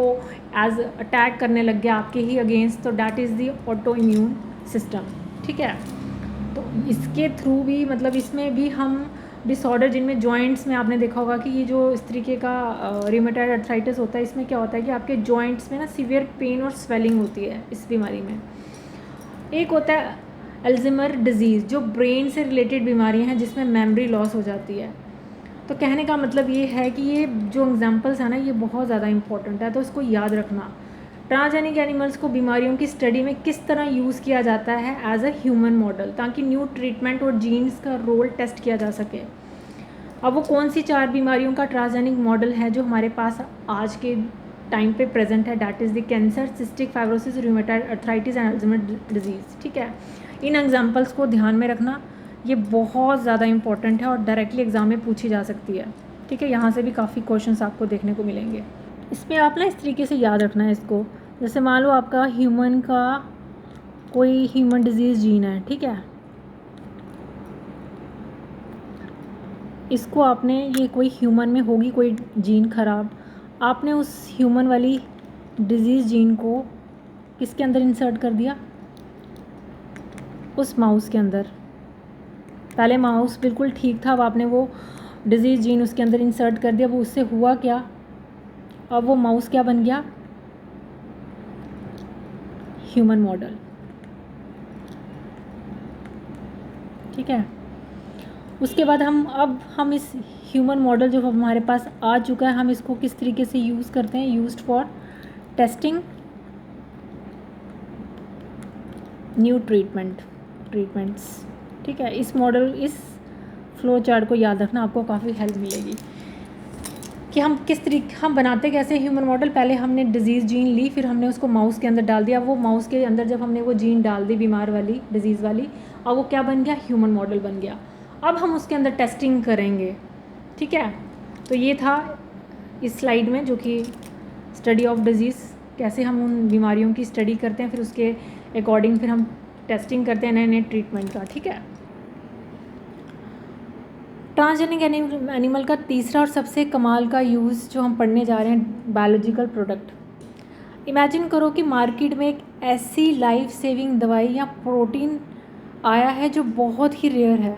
Speaker 1: एज अटैक करने लग गया आपके ही अगेंस्ट, तो that is the auto immune system. ठीक है, तो इसके थ्रू भी मतलब इसमें भी हम डिसऑर्डर जिनमें जॉइंट्स में आपने देखा होगा कि ये जो इस तरीके का रिमेटॉइड आर्थराइटिस होता है, इसमें क्या होता है कि आपके जॉइंट्स में ना सीवियर पेन और स्वेलिंग होती है इस बीमारी में। एक होता है अल्जाइमर डिजीज़, जो ब्रेन से रिलेटेड बीमारियां हैं जिसमें मेमोरी लॉस हो जाती है। तो कहने का मतलब ये है कि ये जो एग्जांपल्स हैं ना, ये बहुत ज़्यादा इंपॉर्टेंट है, तो इसको याद रखना। ट्रांसजेनिक एनिमल्स को बीमारियों की स्टडी में किस तरह यूज़ किया जाता है एज अ ह्यूमन मॉडल, ताकि न्यू ट्रीटमेंट और जीन्स का रोल टेस्ट किया जा सके। अब वो कौन सी 4 बीमारियों का ट्रांसजेनिक मॉडल है जो हमारे पास आज के टाइम पे प्रेजेंट है, that is the cancer, cystic fibrosis, rheumatoid arthritis and Alzheimer disease. ठीक है, इन एग्जाम्पल्स को ध्यान में रखना, ये बहुत ज़्यादा इंपॉर्टेंट है और डायरेक्टली एग्जाम में पूछी जा सकती है। ठीक है, यहाँ से भी काफ़ी क्वेश्चंस आपको देखने को मिलेंगे। इसमें आप ना इस तरीके से याद रखना है इसको, जैसे मान लो आपका ह्यूमन का कोई ह्यूमन डिजीज़ जीन है। ठीक है, इसको आपने, ये कोई ह्यूमन में होगी कोई जीन ख़राब, आपने उस ह्यूमन वाली डिजीज़ जीन को किसके अंदर इंसर्ट कर दिया, उस माउस के अंदर। पहले माउस बिल्कुल ठीक था, अब आपने वो डिजीज़ जीन उसके अंदर इंसर्ट कर दिया, वो उससे हुआ क्या, अब वो माउस क्या बन गया, ह्यूमन मॉडल। ठीक है, उसके बाद हम इस ह्यूमन मॉडल जो हमारे पास आ चुका है, हम इसको किस तरीके से यूज़ करते हैं, used for testing new treatments. ठीक है, इस इस फ्लो चार्ट को याद रखना, आपको काफ़ी हेल्प मिलेगी कि हम किस तरीके, हम बनाते कैसे ह्यूमन मॉडल। पहले हमने डिजीज़ जीन ली, फिर हमने उसको माउस के अंदर डाल दिया, वो माउस के अंदर जब हमने वो जीन डाल दी बीमार वाली, डिजीज़ वाली, अब वो क्या बन गया, ह्यूमन मॉडल बन गया। अब हम उसके अंदर टेस्टिंग करेंगे। ठीक है, तो ये था इस स्लाइड में, जो कि स्टडी ऑफ डिजीज़, कैसे हम उन बीमारियों की स्टडी करते हैं, फिर उसके अकॉर्डिंग फिर हम टेस्टिंग करते हैं नए नए ट्रीटमेंट का। ठीक है, ट्रांसजेनिक एनिमल का तीसरा और सबसे कमाल का यूज़ जो हम पढ़ने जा रहे हैं, बायोलॉजिकल प्रोडक्ट। इमेजिन करो कि मार्केट में एक ऐसी लाइफ सेविंग दवाई या प्रोटीन आया है जो बहुत ही रेयर है।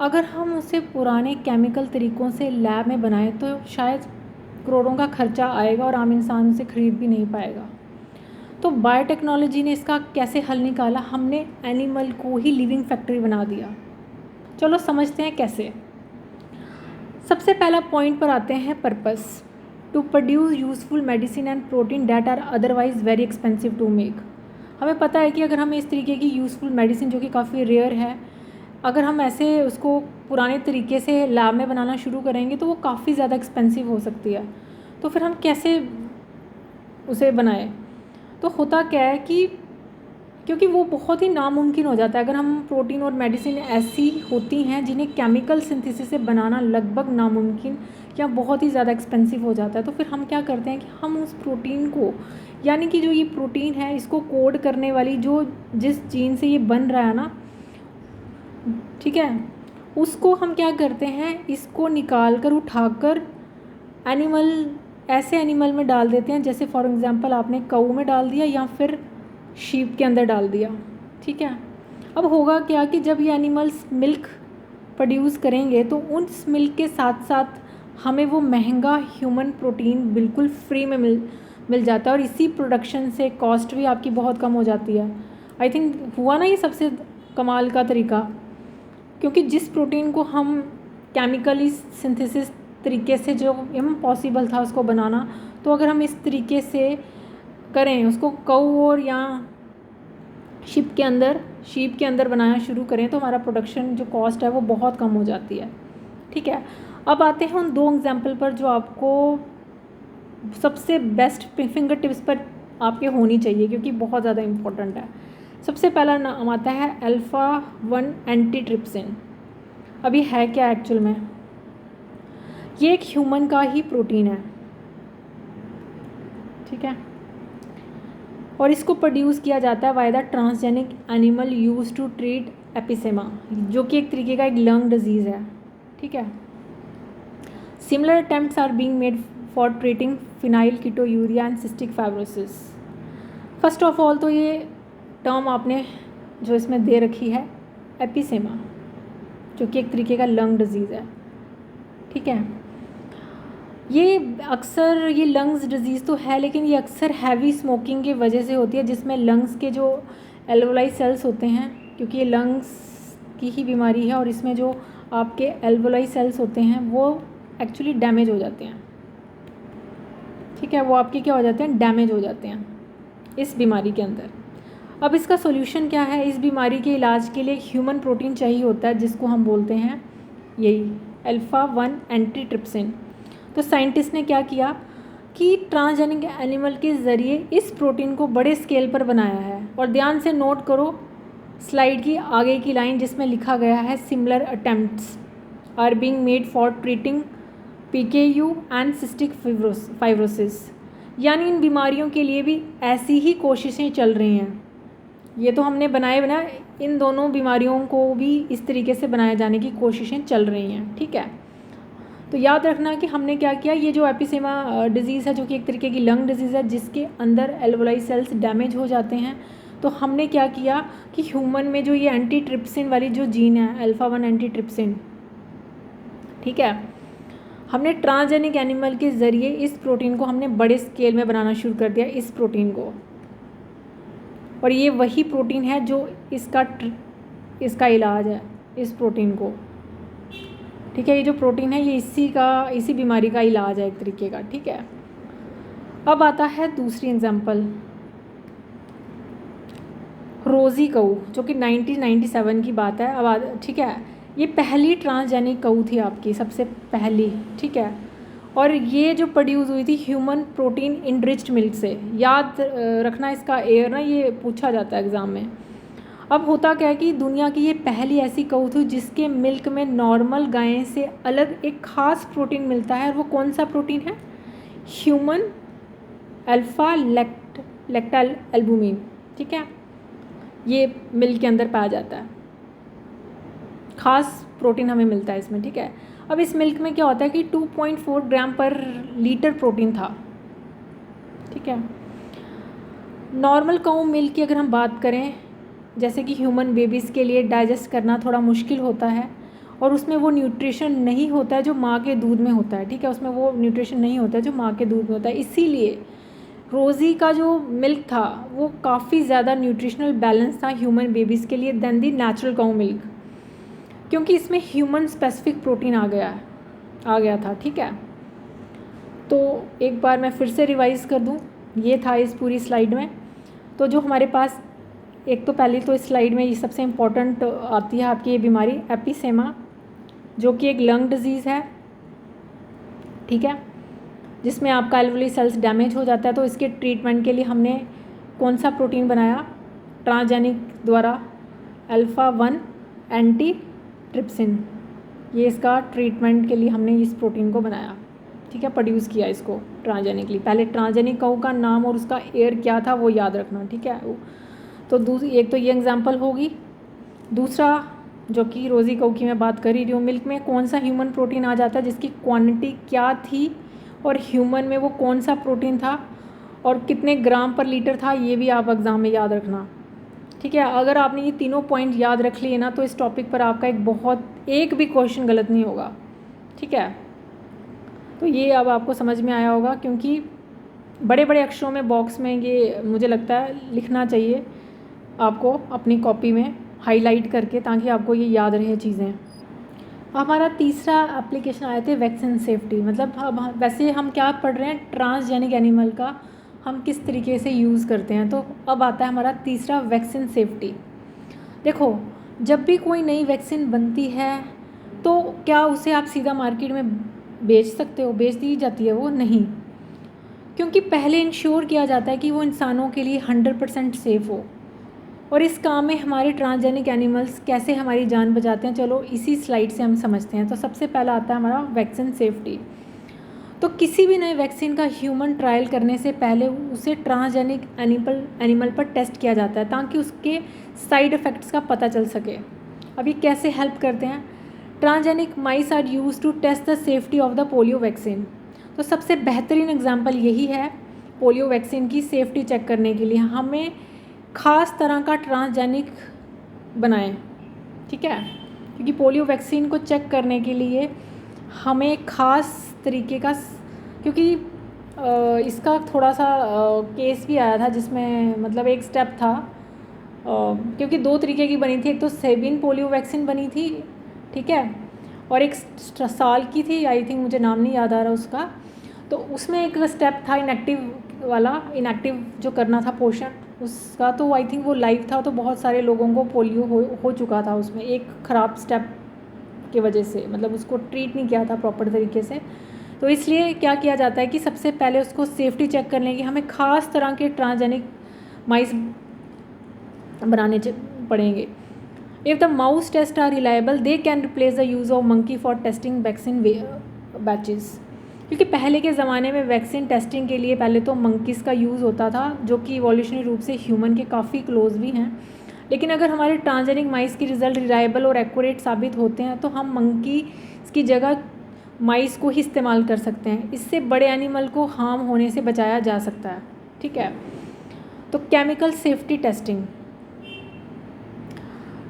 Speaker 1: अगर हम उसे पुराने केमिकल तरीक़ों से लैब में बनाएं तो शायद करोड़ों का खर्चा आएगा और आम इंसान उसे ख़रीद भी नहीं पाएगा। तो बायोटेक्नोलॉजी ने इसका कैसे हल निकाला, हमने एनिमल को ही लिविंग फैक्ट्री बना दिया। चलो समझते हैं कैसे। सबसे पहला पॉइंट पर आते हैं, purpose to produce useful medicine and protein that are otherwise very expensive to make. हमें पता है कि अगर हमें इस तरीके की यूज़फुल मेडिसिन जो कि काफ़ी रेयर है, अगर हम ऐसे उसको पुराने तरीके से लैब में बनाना शुरू करेंगे तो वो काफ़ी ज़्यादा एक्सपेंसिव हो सकती है। तो फिर हम कैसे उसे बनाएं? तो होता क्या है कि क्योंकि वो बहुत ही नामुमकिन हो जाता है। अगर हम प्रोटीन और मेडिसिन ऐसी होती हैं जिन्हें केमिकल सिंथेसिस से बनाना लगभग नामुमकिन या बहुत ही ज़्यादा एक्सपेंसिव हो जाता है, तो फिर हम क्या करते हैं कि हम उस प्रोटीन को, यानी कि जो ये प्रोटीन है इसको कोड करने वाली जो जिस जीन से ये बन रहा है ना, ठीक है, उसको हम क्या करते हैं, इसको निकाल कर उठाकर ऐसे एनिमल में डाल देते हैं, जैसे फॉर एग्ज़ाम्पल आपने काऊ में डाल दिया या फिर शीप के अंदर डाल दिया। ठीक है, अब होगा क्या कि जब ये एनिमल्स मिल्क प्रोड्यूस करेंगे तो उस मिल्क के साथ साथ हमें वो महंगा ह्यूमन प्रोटीन बिल्कुल फ्री में मिल जाता है, और इसी प्रोडक्शन से कॉस्ट भी आपकी बहुत कम हो जाती है। आई थिंक हुआ ना ये सबसे कमाल का तरीका, क्योंकि जिस प्रोटीन को हम केमिकली सिंथेसिस तरीके से जो इम्पॉसिबल था उसको बनाना, तो अगर हम इस तरीके से करें, उसको काऊ और या शीप के अंदर बनाना शुरू करें, तो हमारा प्रोडक्शन जो कॉस्ट है वो बहुत कम हो जाती है। ठीक है, अब आते हैं उन 2 एग्जाम्पल पर जो आपको सबसे बेस्ट फिंगर टिप्स पर आपके होनी चाहिए, क्योंकि बहुत ज़्यादा इम्पोर्टेंट है। सबसे पहला नाम आता है अल्फ़ा-1 एंटीट्रिप्सिन। अभी है क्या एक्चुअल में, ये एक ह्यूमन का ही प्रोटीन है। ठीक है, और इसको प्रोड्यूस किया जाता है by the transgenic animal use to treat emphysema, जो कि एक तरीके का एक लंग डिजीज़ है, ठीक है। Similar attempts are being made for treating phenylketonuria and cystic fibrosis. First of all तो ये टर्म आपने जो इसमें दे रखी है एपिसेमा, जो कि एक तरीके का लंग डिजीज़ है, ठीक है। ये अक्सर ये लंग्स डिजीज़ तो है, लेकिन ये अक्सर हैवी स्मोकिंग की वजह से होती है, जिसमें लंग्स के जो एल्वोलाई सेल्स होते हैं, क्योंकि ये लंग्स की ही बीमारी है और इसमें जो आपके एल्वोलाई सेल्स होते हैं वो एक्चुअली डैमेज हो जाते हैं, ठीक है। वो आपके क्या हो जाते हैं, डैमेज हो जाते हैं इस बीमारी के अंदर। अब इसका सोल्यूशन क्या है, इस बीमारी के इलाज के लिए ह्यूमन प्रोटीन चाहिए होता है, जिसको हम बोलते हैं यही अल्फ़ा-1 एंटीट्रिप्सिन। तो साइंटिस्ट ने क्या किया कि ट्रांसजेनिक एनिमल के ज़रिए इस प्रोटीन को बड़े स्केल पर बनाया है। और ध्यान से नोट करो स्लाइड की आगे की लाइन, जिसमें लिखा गया है similar attempts are being made for treating PKU and cystic fibrosis, यानी इन बीमारियों के लिए भी ऐसी ही कोशिशें चल रही हैं। ये तो हमने बनाए इन दोनों बीमारियों को भी इस तरीके से बनाए जाने की कोशिशें चल रही हैं, ठीक है। तो याद रखना कि हमने क्या किया, ये जो एपिसेमा डिजीज़ है, जो कि एक तरीके की लंग डिजीज़ है, जिसके अंदर एल्वोलाई सेल्स डैमेज हो जाते हैं, तो हमने क्या किया कि ह्यूमन में जो ये एंटीट्रिप्सिन वाली जो जीन है अल्फ़ा-1 एंटीट्रिप्सिन, ठीक है, हमने ट्रांसजेनिक एनिमल के ज़रिए इस प्रोटीन को हमने बड़े स्केल में बनाना शुरू कर दिया, इस प्रोटीन को। और ये वही प्रोटीन है जो इसका इलाज है, इस प्रोटीन को, ठीक है। ये जो प्रोटीन है ये इसी बीमारी का इलाज है एक तरीके का, ठीक है। अब आता है दूसरी एग्जांपल, रोज़ी कऊ, जो कि 1997 की बात है। अब ठीक है, ये पहली ट्रांसजेनिक कऊ थी आपकी, सबसे पहली, ठीक है। और ये जो प्रोड्यूस हुई थी ह्यूमन प्रोटीन इनरिच्ड मिल्क से। याद रखना इसका एयर ना, ये पूछा जाता है एग्ज़ाम में। अब होता क्या है कि दुनिया की ये पहली ऐसी कऊ थी जिसके मिल्क में नॉर्मल गाय से अलग एक ख़ास प्रोटीन मिलता है, और वो कौन सा प्रोटीन है, ह्यूमन अल्फ़ा लैक्टल एल्बुमिन, ठीक है। ये मिल्क के अंदर पाया जाता है, ख़ास प्रोटीन हमें मिलता है इसमें, ठीक है। अब इस मिल्क में क्या होता है कि 2.4 ग्राम पर लीटर प्रोटीन था, ठीक है। नॉर्मल काऊ मिल्क की अगर हम बात करें, जैसे कि ह्यूमन बेबीज़ के लिए डाइजेस्ट करना थोड़ा मुश्किल होता है, और उसमें वो न्यूट्रिशन नहीं होता है जो माँ के दूध में होता है, ठीक है। उसमें वो न्यूट्रिशन नहीं होता है जो माँ के दूध में होता है। इसीलिए रोज़ी का जो मिल्क था वो काफ़ी ज़्यादा न्यूट्रिशनल बैलेंस था ह्यूमन बेबीज़ के लिए than the natural cow milk, क्योंकि इसमें ह्यूमन स्पेसिफिक प्रोटीन आ गया था, ठीक है। तो एक बार मैं फिर से रिवाइज़ कर दूँ, ये था इस पूरी स्लाइड में। तो जो हमारे पास एक तो पहले तो इस स्लाइड में ये सबसे इम्पॉर्टेंट आती है आपकी ये बीमारी एपिसेमा, जो कि एक लंग डिजीज़ है, ठीक है, जिसमें आपका एल्वोलाई सेल्स डैमेज हो जाता है। तो इसके ट्रीटमेंट के लिए हमने कौन सा प्रोटीन बनाया, ट्रांसजेनिक द्वारा अल्फ़ा-1 एंटीट्रिप्सिन। ये इसका ट्रीटमेंट के लिए हमने इस प्रोटीन को बनाया, ठीक है, प्रोड्यूस किया इसको ट्रांसजेनिकली। पहले ट्रांसजेनिक कऊ का नाम और उसका एयर क्या था वो याद रखना, ठीक है। तो एक तो ये एग्जांपल होगी। दूसरा जो कि रोज़ी कऊ की मैं बात कर ही रही हूँ, मिल्क में कौन सा ह्यूमन प्रोटीन आ जाता है, जिसकी क्वांटिटी क्या थी, और ह्यूमन में वो कौन सा प्रोटीन था और कितने ग्राम पर लीटर था, ये भी आप एग्ज़ाम में याद रखना, ठीक है। अगर आपने ये तीनों पॉइंट याद रख लिए ना, तो इस टॉपिक पर आपका एक भी क्वेश्चन गलत नहीं होगा, ठीक है। तो ये अब आपको समझ में आया होगा, क्योंकि बड़े बड़े अक्षरों में बॉक्स में ये मुझे लगता है लिखना चाहिए आपको अपनी कॉपी में हाईलाइट करके, ताकि आपको ये याद रहे चीज़ें। हमारा तीसरा एप्लीकेशन आए थे वैक्सीन सेफ्टी, मतलब अब वैसे हम क्या पढ़ रहे हैं, ट्रांसजेनिक एनिमल का हम किस तरीके से यूज़ करते हैं। तो अब आता है हमारा तीसरा वैक्सीन सेफ्टी। देखो, जब भी कोई नई वैक्सीन बनती है तो क्या उसे आप सीधा मार्केट में बेच सकते हो, बेच दी जाती है वो? नहीं, क्योंकि पहले इंश्योर किया जाता है कि वो इंसानों के लिए 100% सेफ़ हो। और इस काम में हमारे ट्रांसजेनिक एनिमल्स कैसे हमारी जान बचाते हैं, चलो इसी स्लाइड से हम समझते हैं। तो सबसे पहला आता है हमारा वैक्सीन सेफ्टी। तो किसी भी नए वैक्सीन का ह्यूमन ट्रायल करने से पहले उसे ट्रांसजेनिक एनिमल पर टेस्ट किया जाता है, ताकि उसके साइड इफ़ेक्ट्स का पता चल सके। अब ये कैसे हेल्प करते हैं? Transgenic mice are use to test the safety of the polio vaccine. तो सबसे बेहतरीन एग्जाम्पल यही है पोलियो वैक्सीन की सेफ्टी चेक करने के लिए हमें ख़ास तरह का ट्रांसजेनिक बनाएं, ठीक है, क्योंकि पोलियो वैक्सीन को चेक करने के लिए हमें ख़ास तरीके का, क्योंकि इसका थोड़ा सा केस भी आया था जिसमें मतलब एक स्टेप था, क्योंकि 2 तरीके की बनी थी, एक तो सेबिन पोलियो वैक्सीन बनी थी, ठीक है, और एक साल की थी, आई थिंक मुझे नाम नहीं याद आ रहा उसका। तो उसमें एक स्टेप था इनएक्टिव वाला, इनएक्टिव जो करना था पोर्शन उसका, तो आई थिंक वो लाइव था, तो बहुत सारे लोगों को पोलियो हो चुका था उसमें एक ख़राब स्टेप की वजह से, मतलब उसको ट्रीट नहीं किया था प्रॉपर तरीके से। तो इसलिए क्या किया जाता है कि सबसे पहले उसको सेफ्टी चेक करने की हमें ख़ास तरह के ट्रांसजेनिक माइस बनाने पड़ेंगे। If the mouse test are reliable they can replace the use of monkey for testing vaccine batches. क्योंकि पहले के ज़माने में वैक्सीन टेस्टिंग के लिए पहले तो मंकीज़ का यूज़ होता था, जो कि इवोल्यूशनरी रूप से ह्यूमन के काफ़ी क्लोज भी हैं। लेकिन अगर हमारे ट्रांसजेनिक माइस की रिज़ल्ट रिलायबल और एक्यूरेट साबित होते हैं तो हम मंकी की जगह माइस को ही इस्तेमाल कर सकते हैं। इससे बड़े एनिमल को हार्म होने से बचाया जा सकता है, ठीक है। तो chemical safety testing,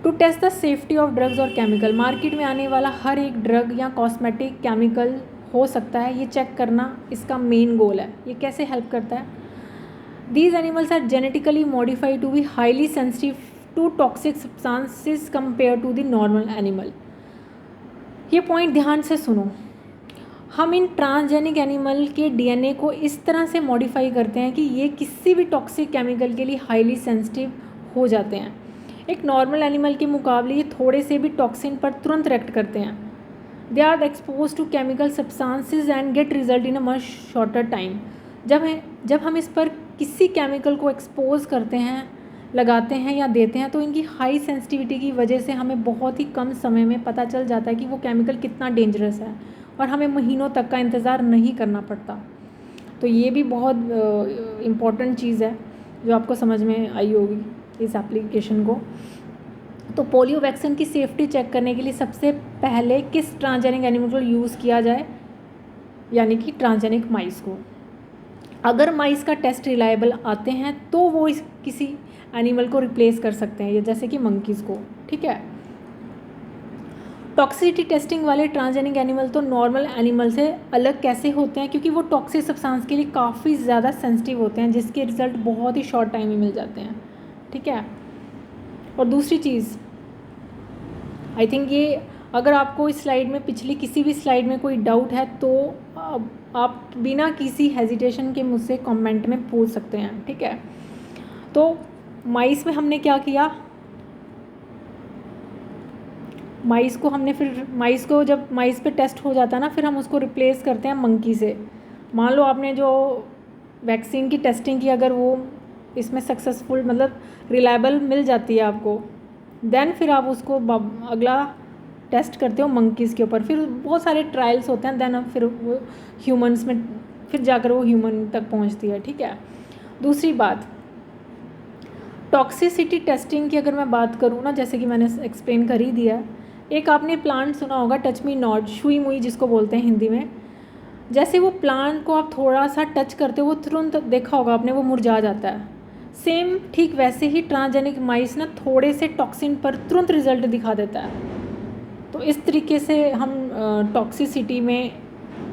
Speaker 1: to test the safety of drugs और केमिकल, मार्केट में आने वाला हर एक ड्रग या कॉस्मेटिक केमिकल हो सकता है, ये चेक करना इसका मेन गोल है। ये कैसे हेल्प करता है? These animals are genetically modified to be highly sensitive to toxic substances compare to the normal animal. ये पॉइंट ध्यान से सुनो, हम इन ट्रांसजेनिक एनिमल के डीएनए को इस तरह से मॉडिफाई करते हैं कि ये किसी भी टॉक्सिक केमिकल के लिए हाईली सेंसिटिव हो जाते हैं। एक नॉर्मल एनिमल के मुकाबले ये थोड़े से भी टॉक्सिन पर तुरंत रिएक्ट करते हैं। They are expose to chemical substances and get result in a much shorter time. जब हम इस पर किसी केमिकल को एक्सपोज करते हैं, लगाते हैं या देते हैं, तो इनकी हाई सेंसिटिविटी की वजह से हमें बहुत ही कम समय में पता चल जाता है कि वो केमिकल कितना डेंजरस है, और हमें महीनों तक का इंतज़ार नहीं करना पड़ता। तो ये भी बहुत इम्पॉर्टेंट चीज़ है जो आपको समझ में आई होगी इस एप्लीकेशन को। तो पोलियो वैक्सीन की सेफ्टी चेक करने के लिए सबसे पहले किस ट्रांसजेनिक एनिमल को यूज़ किया जाए, यानी कि ट्रांसजेनिक माइस को। अगर माइस का टेस्ट रिलायबल आते हैं तो वो किसी एनिमल को रिप्लेस कर सकते हैं, जैसे कि मंकीज़ को, ठीक है। टॉक्सिसिटी टेस्टिंग वाले ट्रांसजेनिक एनिमल तो नॉर्मल एनिमल से अलग कैसे होते हैं, क्योंकि वो टॉक्सिक सब्सटेंस के लिए काफ़ी ज़्यादा सेंसिटिव होते हैं, जिसके रिजल्ट बहुत ही शॉर्ट टाइम में मिल जाते हैं, ठीक है। और दूसरी चीज़, आई थिंक ये, अगर आपको इस स्लाइड में पिछली किसी भी स्लाइड में कोई डाउट है तो आप बिना किसी हेजिटेशन के मुझसे कमेंट में पूछ सकते हैं, ठीक है। तो माइस में हमने क्या किया, माइस को जब माइस पे टेस्ट हो जाता है ना, फिर हम उसको रिप्लेस करते हैं मंकी से। मान लो आपने जो वैक्सीन की टेस्टिंग की, अगर वो इसमें सक्सेसफुल मतलब रिलायबल मिल जाती है आपको, देन फिर आप उसको अगला टेस्ट करते हो मंकीज़ के ऊपर। फिर बहुत सारे ट्रायल्स होते हैं, देन फिर वो ह्यूमंस में, फिर जाकर वो ह्यूमन तक पहुंचती है, ठीक है। दूसरी बात, टॉक्सिसिटी टेस्टिंग की अगर मैं बात करूँ ना, जैसे कि मैंने एक्सप्लेन कर ही दिया, एक आपने प्लांट सुना होगा टच मी नॉट, छुई मुई जिसको बोलते हैं हिंदी में। जैसे वो प्लांट को आप थोड़ा सा टच करते हो, वो तुरंत देखा होगा आपने, वो मुरझा जाता है। सेम ठीक वैसे ही ट्रांसजेनिक माइस ना थोड़े से टॉक्सिन पर तुरंत रिजल्ट दिखा देता है। तो इस तरीके से हम टॉक्सिसिटी में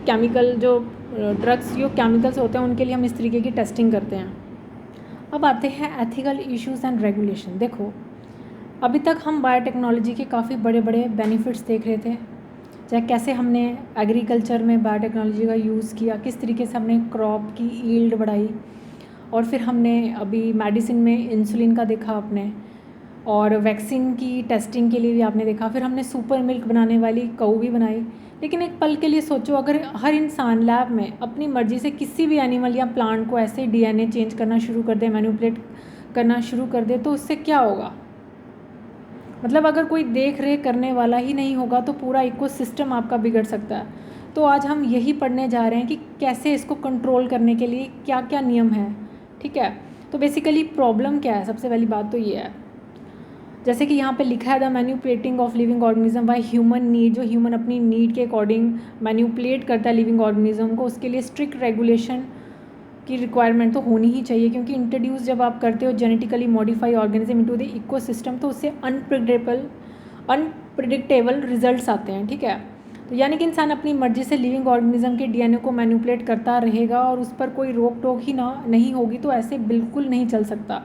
Speaker 1: केमिकल जो ड्रग्स जो केमिकल्स होते हैं उनके लिए हम इस तरीके की टेस्टिंग करते हैं। अब आते हैं एथिकल इश्यूज़ एंड रेगुलेशन। देखो, अभी तक हम बायोटेक्नोलॉजी के काफ़ी बड़े बड़े बेनिफिट्स देख रहे थे, चाहे कैसे हमने एग्रीकल्चर में बायोटेक्नोलॉजी का यूज़ किया, किस तरीके से हमने क्रॉप की यील्ड बढ़ाई, और फिर हमने अभी मेडिसिन में इंसुलिन का देखा आपने, और वैक्सीन की टेस्टिंग के लिए भी आपने देखा, फिर हमने सुपर मिल्क बनाने वाली कऊ भी बनाई। लेकिन एक पल के लिए सोचो, अगर हर इंसान लैब में अपनी मर्ज़ी से किसी भी एनिमल या प्लांट को ऐसे डीएनए चेंज करना शुरू कर दे, मैनिपुलेट करना शुरू कर दे, तो उससे क्या होगा? मतलब अगर कोई देख रेख करने वाला ही नहीं होगा तो पूरा इकोसिस्टम आपका बिगड़ सकता है। तो आज हम यही पढ़ने जा रहे हैं कि कैसे इसको कंट्रोल करने के लिए क्या क्या नियम है, ठीक है। तो बेसिकली प्रॉब्लम क्या है, सबसे पहली बात तो ये है, जैसे कि यहाँ पे लिखा है the manipulating of living organism by human need, जो ह्यूमन अपनी नीड के अकॉर्डिंग मैन्युपुलेट करता है लिविंग ऑर्गेनिज्म को, उसके लिए स्ट्रिक्ट रेगुलेशन की रिक्वायरमेंट तो होनी ही चाहिए, क्योंकि इंट्रोड्यूस जब आप करते हो genetically modify organism into the ecosystem तो उससे अनप्रिडिक्टेबल रिजल्ट्स आते हैं, ठीक है। तो यानी कि इंसान अपनी मर्जी से लिविंग ऑर्गेनिज्म के डीएनए को मैनिपुलेट करता रहेगा और उस पर कोई रोक टोक ही नहीं होगी, तो ऐसे बिल्कुल नहीं चल सकता।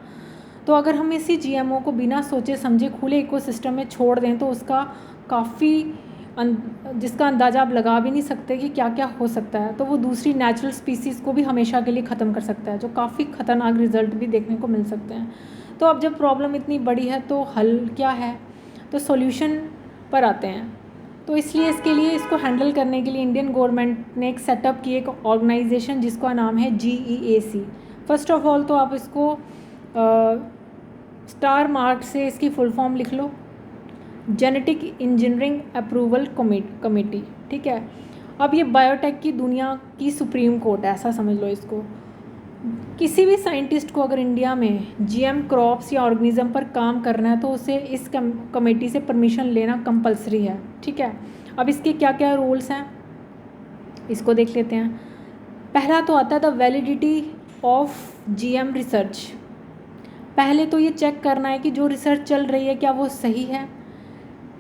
Speaker 1: तो अगर हम इसी जीएमओ को बिना सोचे समझे खुले इकोसिस्टम में छोड़ दें तो उसका काफ़ी जिसका अंदाज़ा आप लगा भी नहीं सकते कि क्या क्या हो सकता है, तो वो दूसरी नेचुरल स्पीसीज़ को भी हमेशा के लिए ख़त्म कर सकता है, जो काफ़ी ख़तरनाक रिजल्ट भी देखने को मिल सकते हैं। तो अब जब प्रॉब्लम इतनी बड़ी है तो हल क्या है, तो सॉल्यूशन पर आते हैं। तो इसलिए इसके लिए इसको हैंडल करने के लिए इंडियन गवर्नमेंट ने एक सेटअप की एक ऑर्गेनाइजेशन जिसका नाम है GEAC। फर्स्ट ऑफ ऑल तो आप इसको स्टार मार्क से इसकी फुल फॉर्म लिख लो, जेनेटिक इंजीनियरिंग अप्रूवल कमेटी, ठीक है। अब ये बायोटेक की दुनिया की सुप्रीम कोर्ट है, ऐसा समझ लो इसको। किसी भी साइंटिस्ट को अगर इंडिया में जीएम क्रॉप्स या ऑर्गेनिज्म पर काम करना है तो उसे इस कमेटी से परमिशन लेना कंपलसरी है, ठीक है। अब इसके क्या क्या रूल्स हैं इसको देख लेते हैं। पहला तो आता है the validity of GM research. पहले तो ये चेक करना है कि जो रिसर्च चल रही है क्या वो सही है,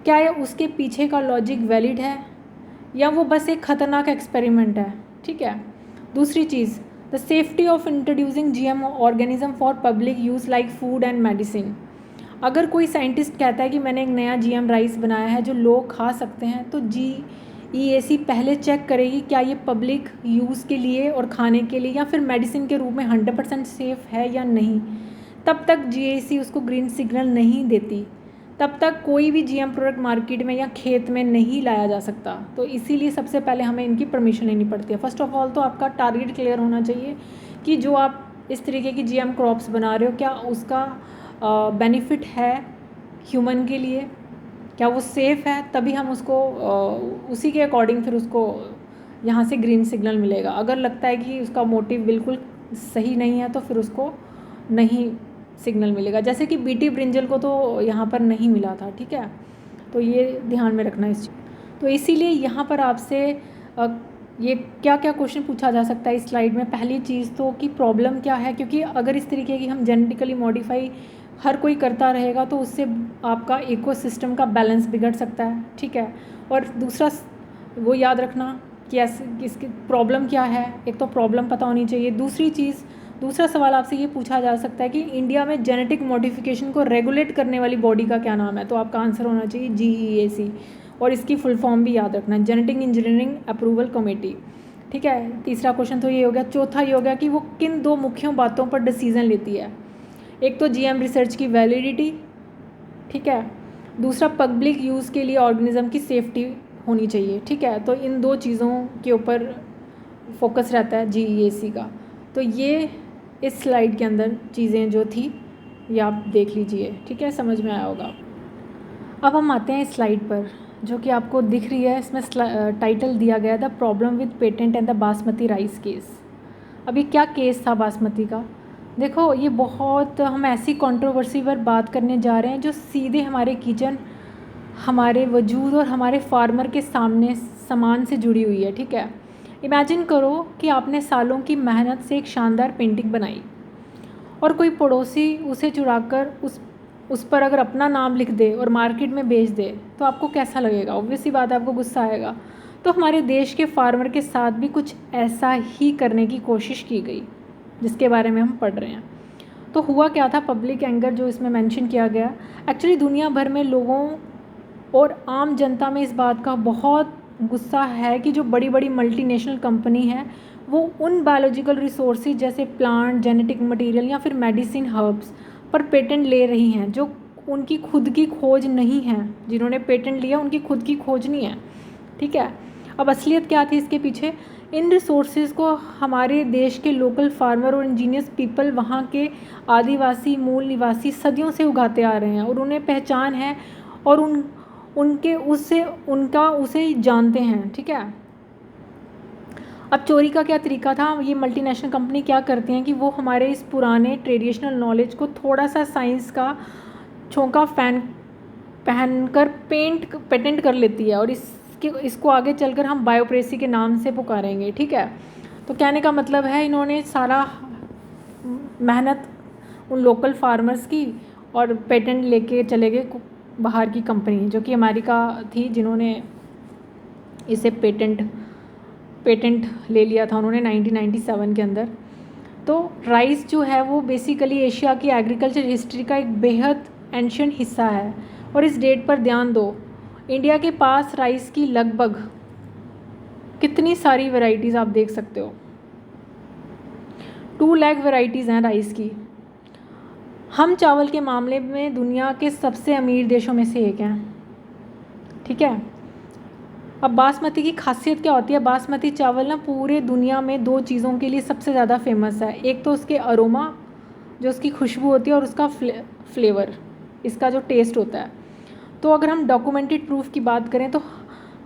Speaker 1: क्या ये उसके पीछे का लॉजिक वैलिड है या वो बस एक ख़तरनाक एक्सपेरिमेंट है, ठीक है। दूसरी चीज़ the safety of introducing GM organism for public use like food and medicine. अगर कोई साइंटिस्ट कहता है कि मैंने एक नया जीएम राइस बनाया है जो लोग खा सकते हैं, तो GEAC पहले चेक करेगी क्या ये पब्लिक यूज़ के लिए और खाने के लिए या फिर मेडिसिन के रूप में 100% सेफ़ है या नहीं। तब तक GEAC उसको ग्रीन सिग्नल नहीं देती, तब तक कोई भी जीएम प्रोडक्ट मार्केट में या खेत में नहीं लाया जा सकता। तो इसीलिए सबसे पहले हमें इनकी परमिशन लेनी पड़ती है। फर्स्ट ऑफ ऑल तो आपका टारगेट क्लियर होना चाहिए कि जो आप इस तरीके की जीएम क्रॉप्स बना रहे हो क्या उसका बेनिफिट है ह्यूमन के लिए, क्या वो सेफ़ है, तभी हम उसको उसी के अकॉर्डिंग फिर उसको यहाँ से ग्रीन सिग्नल मिलेगा। अगर लगता है कि उसका मोटिव बिल्कुल सही नहीं है तो फिर उसको नहीं सिग्नल मिलेगा। जैसे कि बीटी ब्रिंजल को तो यहाँ पर नहीं मिला था, ठीक है। तो ये ध्यान में रखना इस चीज़। तो इसीलिए यहाँ पर आपसे ये क्या क्या क्वेश्चन पूछा जा सकता है इस स्लाइड में। पहली चीज़ तो कि प्रॉब्लम क्या है, क्योंकि अगर इस तरीके की हम जेनेटिकली मॉडिफाई हर कोई करता रहेगा तो उससे आपका इकोसिस्टम का बैलेंस बिगड़ सकता है, ठीक है। और दूसरा वो याद रखना कि इसकी प्रॉब्लम क्या है, एक तो प्रॉब्लम पता होनी चाहिए। दूसरा सवाल आपसे ये पूछा जा सकता है कि इंडिया में जेनेटिक मॉडिफिकेशन को रेगुलेट करने वाली बॉडी का क्या नाम है, तो आपका आंसर होना चाहिए GEAC, और इसकी फुल फॉर्म भी याद रखना, जेनेटिक इंजीनियरिंग अप्रूवल कमेटी, ठीक है। तीसरा क्वेश्चन तो ये हो गया। चौथा ये हो गया कि वो किन दो मुख्य बातों पर डिसीजन लेती है। एक तो जीएम रिसर्च की वैलिडिटी, ठीक है। दूसरा पब्लिक यूज़ के लिए ऑर्गेनिज्म की सेफ्टी होनी चाहिए, ठीक है। तो इन दो चीज़ों के ऊपर फोकस रहता है GEAC का। तो ये इस स्लाइड के अंदर चीज़ें जो थी ये आप देख लीजिए, ठीक है, समझ में आया होगा। अब हम आते हैं इस स्लाइड पर जो कि आपको दिख रही है। इसमें टाइटल दिया गया the problem with patent and the basmati rice case. अब ये क्या केस था बासमती का, देखो ये बहुत हम ऐसी कंट्रोवर्सी पर बात करने जा रहे हैं जो सीधे हमारे किचन, हमारे वजूद और हमारे फार्मर के सामने सामान से जुड़ी हुई है, ठीक है। इमेजिन करो कि आपने सालों की मेहनत से एक शानदार पेंटिंग बनाई और कोई पड़ोसी उसे चुराकर उस पर अगर अपना नाम लिख दे और मार्केट में बेच दे तो आपको कैसा लगेगा। ऑब्वियस सी बात है, आपको गुस्सा आएगा। तो हमारे देश के फार्मर के साथ भी कुछ ऐसा ही करने की कोशिश की गई जिसके बारे में हम पढ़ रहे हैं। तो हुआ क्या था, पब्लिक एंगर जो इसमें मेंशन किया गया, एक्चुअली दुनिया भर में लोगों और आम जनता में इस बात का बहुत गुस्सा है कि जो बड़ी बड़ी मल्टीनेशनल कंपनी है वो उन बायोलॉजिकल रिसोर्सेज जैसे प्लांट, जेनेटिक मटेरियल या फिर मेडिसिन हर्ब्स पर पेटेंट ले रही हैं जो उनकी खुद की खोज नहीं है। जिन्होंने पेटेंट लिया उनकी खुद की खोज नहीं है, ठीक है। अब असलियत क्या थी इसके पीछे, इन रिसोर्सेज को हमारे देश के लोकल फार्मर और इंजीनियर्स पीपल, वहाँ के आदिवासी मूल निवासी सदियों से उगाते आ रहे हैं और उन्हें पहचान है और उसे जानते हैं, ठीक है। अब चोरी का क्या तरीका था, ये मल्टीनेशनल कंपनी क्या करती हैं कि वो हमारे इस पुराने ट्रेडिशनल नॉलेज को थोड़ा सा साइंस का छोंका पहनकर पेटेंट कर लेती है और इसको आगे चलकर हम बायोप्रेसी के नाम से पुकारेंगे, ठीक है। तो कहने का मतलब है इन्होंने सारा मेहनत उन लोकल फार्मर्स की और पेटेंट लेके चले गए बाहर की कंपनी जो कि अमेरिका थी, जिन्होंने इसे पेटेंट ले लिया था उन्होंने 1997 के अंदर। तो राइस जो है वो बेसिकली एशिया की एग्रीकल्चर हिस्ट्री का एक बेहद एंशिएंट हिस्सा है। और इस डेट पर ध्यान दो, इंडिया के पास राइस की लगभग कितनी सारी वैरायटीज़ आप देख सकते हो, 2 लाख वैरायटीज़ हैं राइस की। हम चावल के मामले में दुनिया के सबसे अमीर देशों में से एक हैं, ठीक है। अब बासमती की खासियत क्या होती है? बासमती चावल ना पूरे दुनिया में 2 चीज़ों के लिए सबसे ज़्यादा फेमस है। एक तो उसके अरोमा, जो उसकी खुशबू होती है, और उसका फ्लेवर, इसका जो टेस्ट होता है। तो अगर हम डॉक्यूमेंटेड प्रूफ की बात करें तो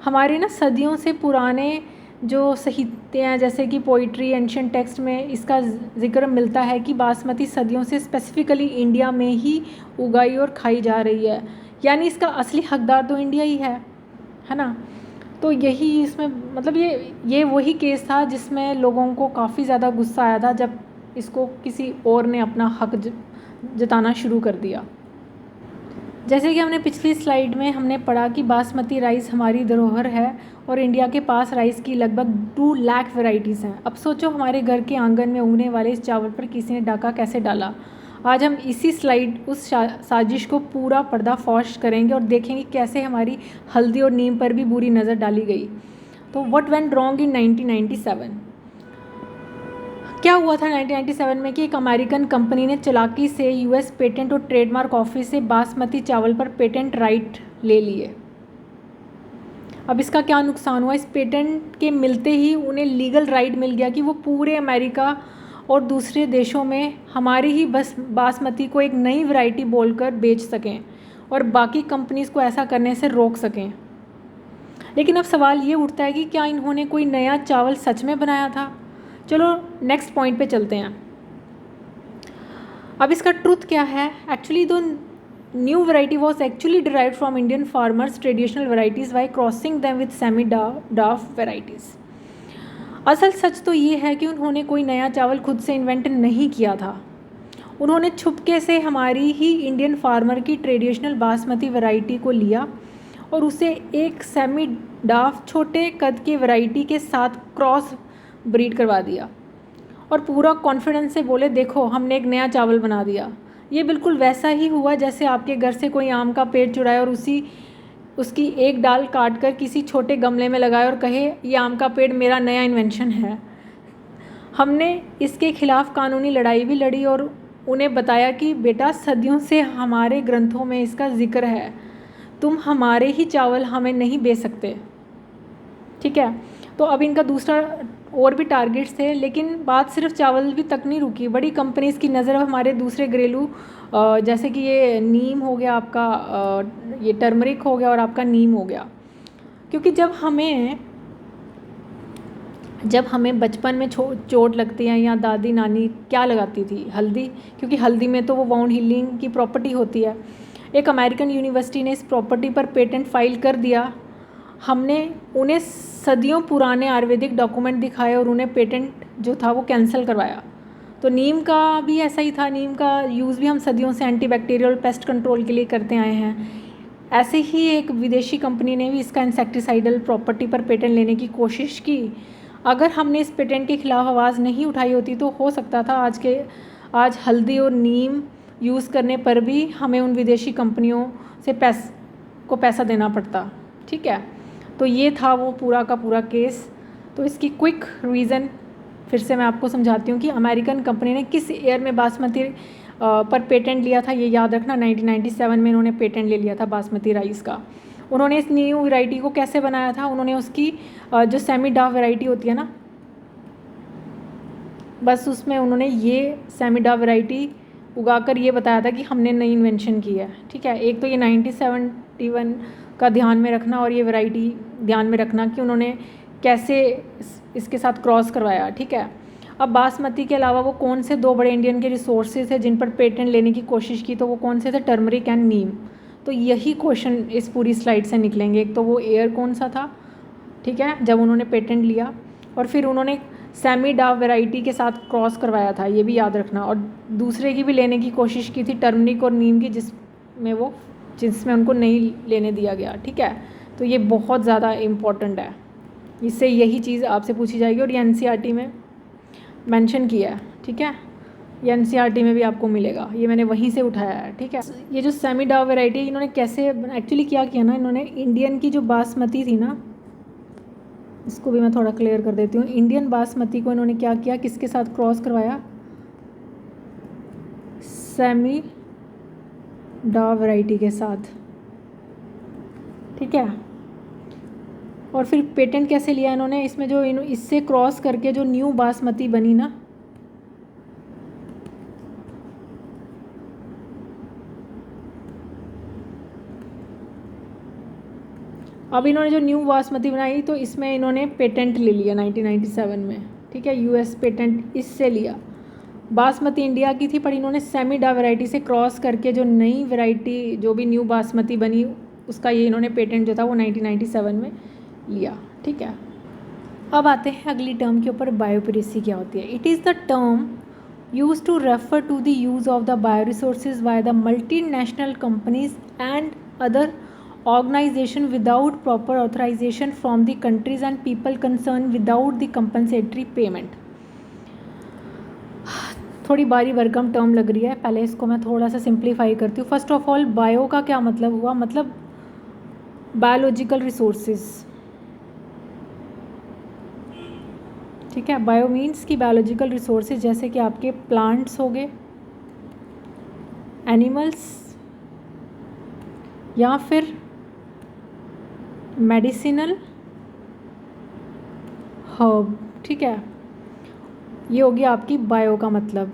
Speaker 1: हमारे ना सदियों से पुराने जो साहित्य हैं, जैसे कि पोइट्री, एंशिएंट टेक्स्ट में इसका जिक्र मिलता है कि बासमती सदियों से स्पेसिफिकली इंडिया में ही उगाई और खाई जा रही है, यानी इसका असली हकदार तो इंडिया ही है ना। तो यही इसमें मतलब ये वही केस था जिसमें लोगों को काफ़ी ज़्यादा गुस्सा आया था जब इसको किसी और ने अपना हक जताना शुरू कर दिया। जैसे कि हमने पिछली स्लाइड में हमने पढ़ा कि बासमती राइस हमारी धरोहर है और इंडिया के पास राइस की लगभग 2 लाख वैरायटीज़ हैं। अब सोचो हमारे घर के आंगन में उगने वाले इस चावल पर किसी ने डाका कैसे डाला। आज हम इसी स्लाइड उस साजिश को पूरा पर्दाफाश करेंगे और देखेंगे कैसे हमारी हल्दी और नीम पर भी बुरी नज़र डाली गई। तो व्हाट वेंट रॉन्ग इन 1997? क्या हुआ था 1997 में कि एक अमेरिकन कंपनी ने चालाकी से यूएस पेटेंट और ट्रेडमार्क ऑफिस से बासमती चावल पर पेटेंट राइट ले लिए। अब इसका क्या नुकसान हुआ? इस पेटेंट के मिलते ही उन्हें लीगल राइट मिल गया कि वो पूरे अमेरिका और दूसरे देशों में हमारी ही बस बासमती को एक नई वैरायटी बोलकर बेच सकें और बाकी कंपनीज़ को ऐसा करने से रोक सकें। लेकिन अब सवाल ये उठता है कि क्या इन्होंने कोई नया चावल सच में बनाया था? चलो नेक्स्ट पॉइंट पे चलते हैं। अब इसका ट्रुथ क्या है? Actually the new variety was actually derived from Indian farmers traditional varieties by crossing them with semi dwarf varieties. असल सच तो ये है कि उन्होंने कोई नया चावल खुद से इन्वेंट नहीं किया था। उन्होंने छुपके से हमारी ही इंडियन फार्मर की ट्रेडिशनल बासमती वैरायटी को लिया और उसे एक सेमी डाफ छोटे कद के वैरायटी के साथ क्रॉस ब्रीड करवा दिया और पूरा कॉन्फिडेंस से बोले देखो हमने एक नया चावल बना दिया। ये बिल्कुल वैसा ही हुआ जैसे आपके घर से कोई आम का पेड़ चुराए और उसकी एक डाल काट कर किसी छोटे गमले में लगाए और कहे ये आम का पेड़ मेरा नया इन्वेंशन है। हमने इसके खिलाफ कानूनी लड़ाई भी लड़ी और उन्हें बताया कि बेटा सदियों से हमारे ग्रंथों में इसका जिक्र है, तुम हमारे ही चावल हमें नहीं बेच सकते, ठीक है। तो अब इनका दूसरा और भी टारगेट्स थे, लेकिन बात सिर्फ चावल भी तक नहीं रुकी। बड़ी कंपनीज़ की नज़र हमारे दूसरे घरेलू जैसे कि ये नीम हो गया आपका, ये टर्मरिक हो गया और आपका नीम हो गया। क्योंकि जब हमें बचपन में चोट लगती है या दादी नानी क्या लगाती थी? हल्दी, क्योंकि हल्दी में तो वो वाउंड हीलिंग की प्रॉपर्टी होती है। एक अमेरिकन यूनिवर्सिटी ने इस प्रॉपर्टी पर पेटेंट फाइल कर दिया। हमने उन्हें सदियों पुराने आयुर्वेदिक डॉक्यूमेंट दिखाए और उन्हें पेटेंट जो था वो कैंसिल करवाया। तो नीम का भी ऐसा ही था। नीम का यूज़ भी हम सदियों से एंटीबैक्टीरियल पेस्ट कंट्रोल के लिए करते आए हैं। ऐसे ही एक विदेशी कंपनी ने भी इसका इंसेक्टिसाइडल प्रॉपर्टी पर पेटेंट लेने की कोशिश की। अगर हमने इस पेटेंट के खिलाफ आवाज़ नहीं उठाई होती तो हो सकता था आज हल्दी और नीम यूज़ करने पर भी हमें उन विदेशी कंपनियों से पैसा देना पड़ता, ठीक है। तो ये था वो पूरा का पूरा केस। तो इसकी क्विक रीज़न फिर से मैं आपको समझाती हूँ कि अमेरिकन कंपनी ने किस ईयर में बासमती पर पेटेंट लिया था। ये याद रखना, 1997 में इन्होंने पेटेंट ले लिया था बासमती राइस का। उन्होंने इस न्यू वैरायटी को कैसे बनाया था? उन्होंने उसकी जो सेमी डाफ वैरायटी होती है ना, बस उसमें उन्होंने ये सेमी डाफ वैरायटी उगाकर ये बताया था कि हमने नई इन्वेंशन की है, ठीक है। एक तो ये 1971 का ध्यान में रखना और ये वैरायटी ध्यान में रखना कि उन्होंने कैसे इसके साथ क्रॉस करवाया, ठीक है। अब बासमती के अलावा वो कौन से 2 बड़े इंडियन के रिसोर्सेज थे जिन पर पेटेंट लेने की कोशिश की, तो वो कौन से थे? टर्मरिक एंड नीम। तो यही क्वेश्चन इस पूरी स्लाइड से निकलेंगे। एक तो वो एयर कौन सा था, ठीक है, जब उन्होंने पेटेंट लिया, और फिर उन्होंने सेमी डाव वैरायटी के साथ क्रॉस करवाया था, ये भी याद रखना, और दूसरे की भी लेने की कोशिश की थी, टर्मरिक और नीम की, जिसमें उनको नहीं लेने दिया गया, ठीक है। तो ये बहुत ज़्यादा इम्पॉर्टेंट है, इससे यही चीज़ आपसे पूछी जाएगी, और ये एनसीईआरटी में मेंशन किया है, ठीक है, ये एनसीईआरटी में भी आपको मिलेगा, ये मैंने वहीं से उठाया है, ठीक है। ये जो सेमी डाव वैरायटी इन्होंने कैसे एक्चुअली क्या किया ना, इन्होंने इंडियन की जो बासमती थी ना, इसको भी मैं थोड़ा क्लियर कर देती हूँ। इंडियन बासमती को इन्होंने क्या किया, किसके साथ क्रॉस करवाया? सेमी डाव वैरायटी के साथ, ठीक है। और फिर पेटेंट कैसे लिया इन्होंने? इसमें जो इससे क्रॉस करके जो न्यू बासमती बनी ना, अब इन्होंने जो न्यू बासमती बनाई तो इसमें इन्होंने पेटेंट ले लिया 1997 में, ठीक है, यूएस पेटेंट इससे लिया। बासमती इंडिया की थी, पर इन्होंने सेमी डा वैरायटी से क्रॉस करके जो नई वैरायटी, जो भी न्यू बासमती बनी, उसका ये इन्होंने पेटेंट जो था वो 1997 में लिया, ठीक है। अब आते हैं अगली टर्म के ऊपर, बायोप्रेसी क्या होती है। It is the term use to refer to the use of the bioresources by the multinational companies and other organization without proper authorization from the countries and people concerned without the compensatory payment। थोड़ी बारी भरकम टर्म लग रही है, पहले इसको मैं थोड़ा सा सिंप्लीफाई करती हूँ। फर्स्ट ऑफ ऑल, बायो का क्या मतलब हुआ? मतलब बायोलॉजिकल रिसोर्सेज, ठीक है। बायो मीन्स की बायोलॉजिकल रिसोर्सेज, जैसे कि आपके प्लांट्स हो गए, एनिमल्स, या फिर मेडिसिनल हर्ब, ठीक है। ये हो गया आपकी बायो का मतलब।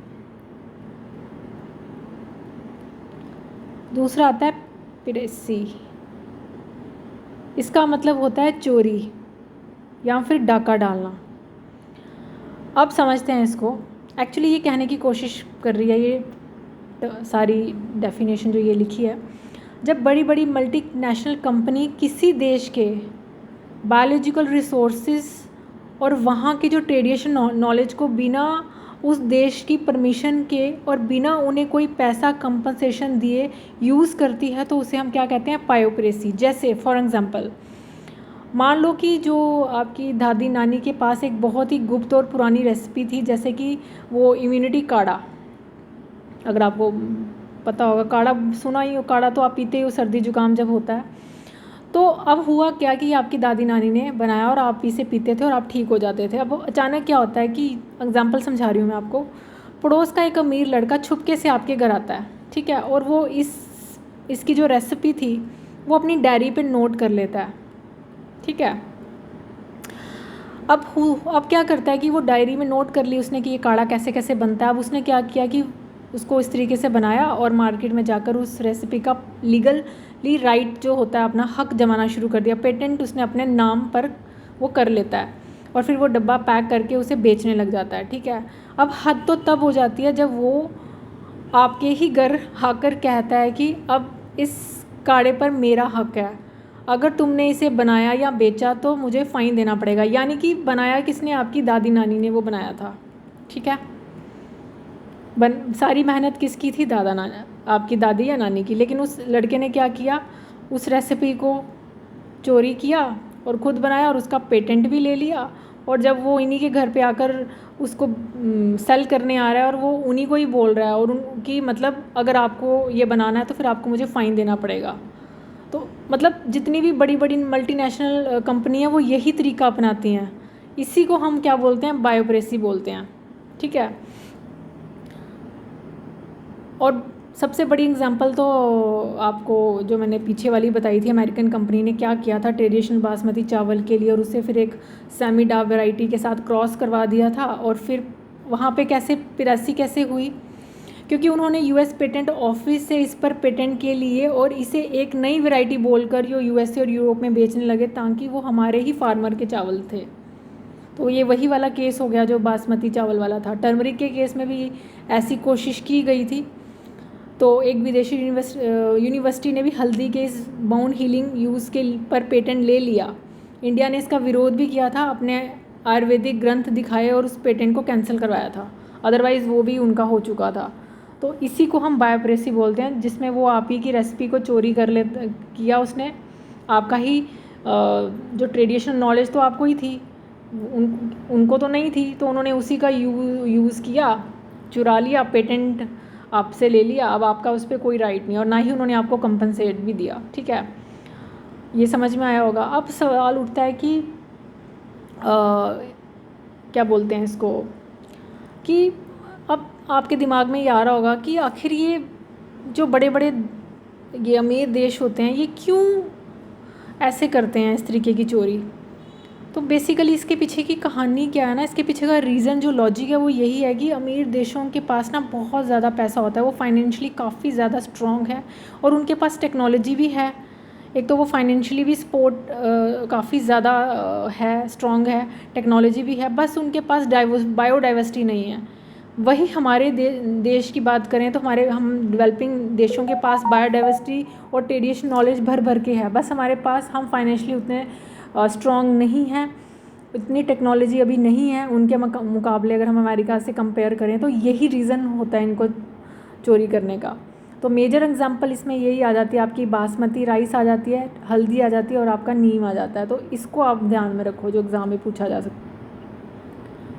Speaker 1: दूसरा आता है पिरेसी, इसका मतलब होता है चोरी या फिर डाका डालना। अब समझते हैं इसको। एक्चुअली ये कहने की कोशिश कर रही है, ये सारी डेफिनेशन जो ये लिखी है, जब बड़ी बड़ी मल्टीनेशनल कंपनी किसी देश के बायोलॉजिकल रिसोर्सेज और वहाँ की जो ट्रेडिशन नॉलेज को बिना उस देश की परमिशन के और बिना उन्हें कोई पैसा कंपनसेशन दिए यूज़ करती है, तो उसे हम क्या कहते हैं? बायोप्रेसी। जैसे फॉर एग्जांपल, मान लो कि जो आपकी दादी नानी के पास एक बहुत ही गुप्त और पुरानी रेसिपी थी, जैसे कि वो इम्यूनिटी काढ़ा, अगर आपको पता होगा, काढ़ा सुना ही हो, काढ़ा तो आप पीते हो सर्दी जुकाम जब होता है। तो अब हुआ क्या कि आपकी दादी नानी ने बनाया और आप इसे पीते थे और आप ठीक हो जाते थे। अब अचानक क्या होता है कि, एग्जांपल समझा रही हूँ मैं आपको, पड़ोस का एक अमीर लड़का छुपके से आपके घर आता है, ठीक है, और वो इसकी जो रेसिपी थी वो अपनी डायरी पे नोट कर लेता है, ठीक है। अब क्या करता है कि वो डायरी में नोट कर ली उसने कि ये काढ़ा कैसे कैसे बनता है। अब उसने क्या किया कि उसको इस तरीके से बनाया और मार्केट में जाकर उस रेसिपी का लीगली राइट जो होता है, अपना हक जमाना शुरू कर दिया। पेटेंट उसने अपने नाम पर वो कर लेता है और फिर वो डब्बा पैक करके उसे बेचने लग जाता है, ठीक है। अब हद तो तब हो जाती है जब वो आपके ही घर आकर कहता है कि अब इस काढ़े पर मेरा हक है, अगर तुमने इसे बनाया या बेचा तो मुझे फ़ाइन देना पड़ेगा। यानी कि बनाया किसने? आपकी दादी नानी ने वो बनाया था, ठीक है। सारी मेहनत किसकी थी? आपकी दादी या नानी की। लेकिन उस लड़के ने क्या किया? उस रेसिपी को चोरी किया और ख़ुद बनाया और उसका पेटेंट भी ले लिया। और जब वो इन्हीं के घर पे आकर उसको सेल करने आ रहा है और वो उन्हीं को ही बोल रहा है और उनकी मतलब, अगर आपको ये बनाना है तो फिर आपको मुझे फ़ाइन देना पड़ेगा। तो मतलब जितनी भी बड़ी बड़ी मल्टीनेशनल कंपनी है वो यही तरीका अपनाती हैं। इसी को हम क्या बोलते हैं? बायोप्रेसी बोलते हैं, ठीक है। और सबसे बड़ी एग्जांपल तो आपको जो मैंने पीछे वाली बताई थी, अमेरिकन कंपनी ने क्या किया था ट्रेडिशनल बासमती चावल के लिए, और उससे फिर एक सेमी डाव वैरायटी के साथ क्रॉस करवा दिया था। और फिर वहाँ पे कैसे पिरासी कैसे हुई? क्योंकि उन्होंने यूएस पेटेंट ऑफिस से इस पर पेटेंट के लिए और इसे एक नई वैरायटी बोलकर जो यूएसए और यूरोप में बेचने लगे, ताकि वो हमारे ही फार्मर के चावल थे। तो ये वही वाला केस हो गया जो बासमती चावल वाला था। टर्मरिक के केस में भी ऐसी कोशिश की गई थी। तो एक विदेशी यूनिवर्सिटी ने भी हल्दी के इस बाउंड हीलिंग यूज़ के पर पेटेंट ले लिया। इंडिया ने इसका विरोध भी किया था, अपने आयुर्वेदिक ग्रंथ दिखाए और उस पेटेंट को कैंसिल करवाया था, अदरवाइज़ वो भी उनका हो चुका था। तो इसी को हम बायोप्रेसी बोलते हैं, जिसमें वो आप ही की रेसिपी को चोरी किया उसने। आपका ही जो ट्रेडिशनल नॉलेज तो आपको ही थी, उनको तो नहीं थी, तो उन्होंने उसी का यूज़ किया, चुरा लिया, पेटेंट आपसे ले लिया। अब आपका उस पर कोई राइट नहीं, और ना ही उन्होंने आपको कंपनसेट भी दिया। ठीक है, ये समझ में आया होगा। अब सवाल उठता है कि क्या बोलते हैं इसको, कि अब आपके दिमाग में ये आ रहा होगा कि आखिर ये जो बड़े बड़े ये अमीर देश होते हैं, ये क्यों ऐसे करते हैं इस तरीके की चोरी। तो बेसिकली इसके पीछे की कहानी क्या है ना, इसके पीछे का रीज़न जो लॉजिक है वो यही है कि अमीर देशों के पास ना बहुत ज़्यादा पैसा होता है, वो फाइनेंशियली काफ़ी ज़्यादा स्ट्रॉन्ग है, और उनके पास टेक्नोलॉजी भी है। एक तो वो फाइनेंशियली भी सपोर्ट काफ़ी ज़्यादा है, स्ट्रॉन्ग है, टेक्नोलॉजी भी है, बस उनके पास बायोडाइवर्सिटी नहीं है। वही हमारे देश की बात करें तो हम डेवलपिंग देशों के पास बायोडाइवर्सिटी और ट्रेडिशनल नॉलेज भर भर के है, बस हमारे पास हम फाइनेंशियली उतने स्ट्रॉन्ग नहीं हैं, इतनी टेक्नोलॉजी अभी नहीं है उनके मुकाबले। अगर हम अमेरिका से कंपेयर करें तो यही रीज़न होता है इनको चोरी करने का। तो मेजर एग्जांपल इसमें यही आ जाती है, आपकी बासमती राइस आ जाती है, हल्दी आ जाती है, और आपका नीम आ जाता है। तो इसको आप ध्यान में रखो, जो एग्ज़ाम में पूछा जा सकता है।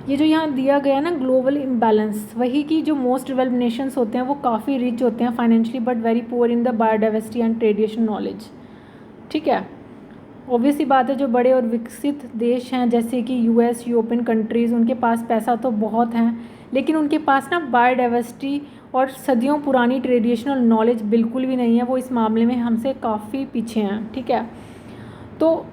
Speaker 1: ये जो यहाँ दिया गया है ना ग्लोबल इम्बैलेंस, वही कि जो मोस्ट डेवलप्ड नेशंस होते हैं वो काफ़ी रिच होते हैं financially, but very poor in the biodiversity and traditional knowledge. ठीक है, ऑब्वियस सी बात है, जो बड़े और विकसित देश हैं जैसे कि यूएस, यूरोपियन कंट्रीज़, उनके पास पैसा तो बहुत हैं, लेकिन उनके पास ना बायोडाइवर्सिटी और सदियों पुरानी ट्रेडिशनल नॉलेज बिल्कुल भी नहीं है। वो इस मामले में हमसे काफ़ी पीछे हैं। ठीक है, तो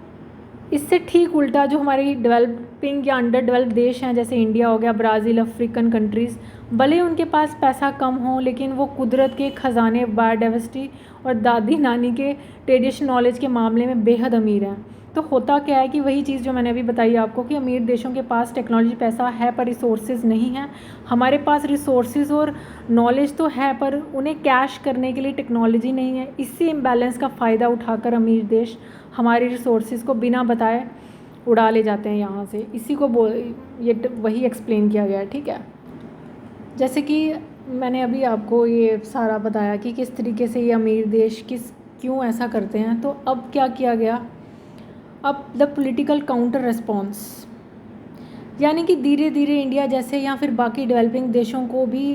Speaker 1: इससे ठीक उल्टा जो हमारे डेवलपिंग या अंडर डेवलप्ड देश हैं जैसे इंडिया हो गया, ब्राज़ील, अफ्रीकन कंट्रीज़, भले उनके पास पैसा कम हो, लेकिन वो कुदरत के ख़जाने, बायोडाइवर्सिटी और दादी नानी के ट्रेडिशनल नॉलेज के मामले में बेहद अमीर हैं। तो होता क्या है कि वही चीज़ जो मैंने अभी बताई आपको, कि अमीर देशों के पास टेक्नोलॉजी पैसा है पर रिसोर्सेज नहीं है। हमारे पास रिसोर्सेज और नॉलेज तो है पर उन्हें कैश करने के लिए टेक्नोलॉजी नहीं है। इसी इम्बैलेंस का फ़ायदा उठाकर अमीर देश हमारे रिसोर्सेज को बिना बताए उड़ा ले जाते हैं यहाँ से। इसी को वही एक्सप्लेन किया गया है। ठीक है, जैसे कि मैंने अभी आपको ये सारा बताया कि किस तरीके से ये अमीर देश क्यों ऐसा करते हैं। तो अब क्या किया गया, अब द पॉलिटिकल काउंटर रिस्पॉन्स, यानी कि धीरे धीरे इंडिया जैसे या फिर बाकी डेवलपिंग देशों को भी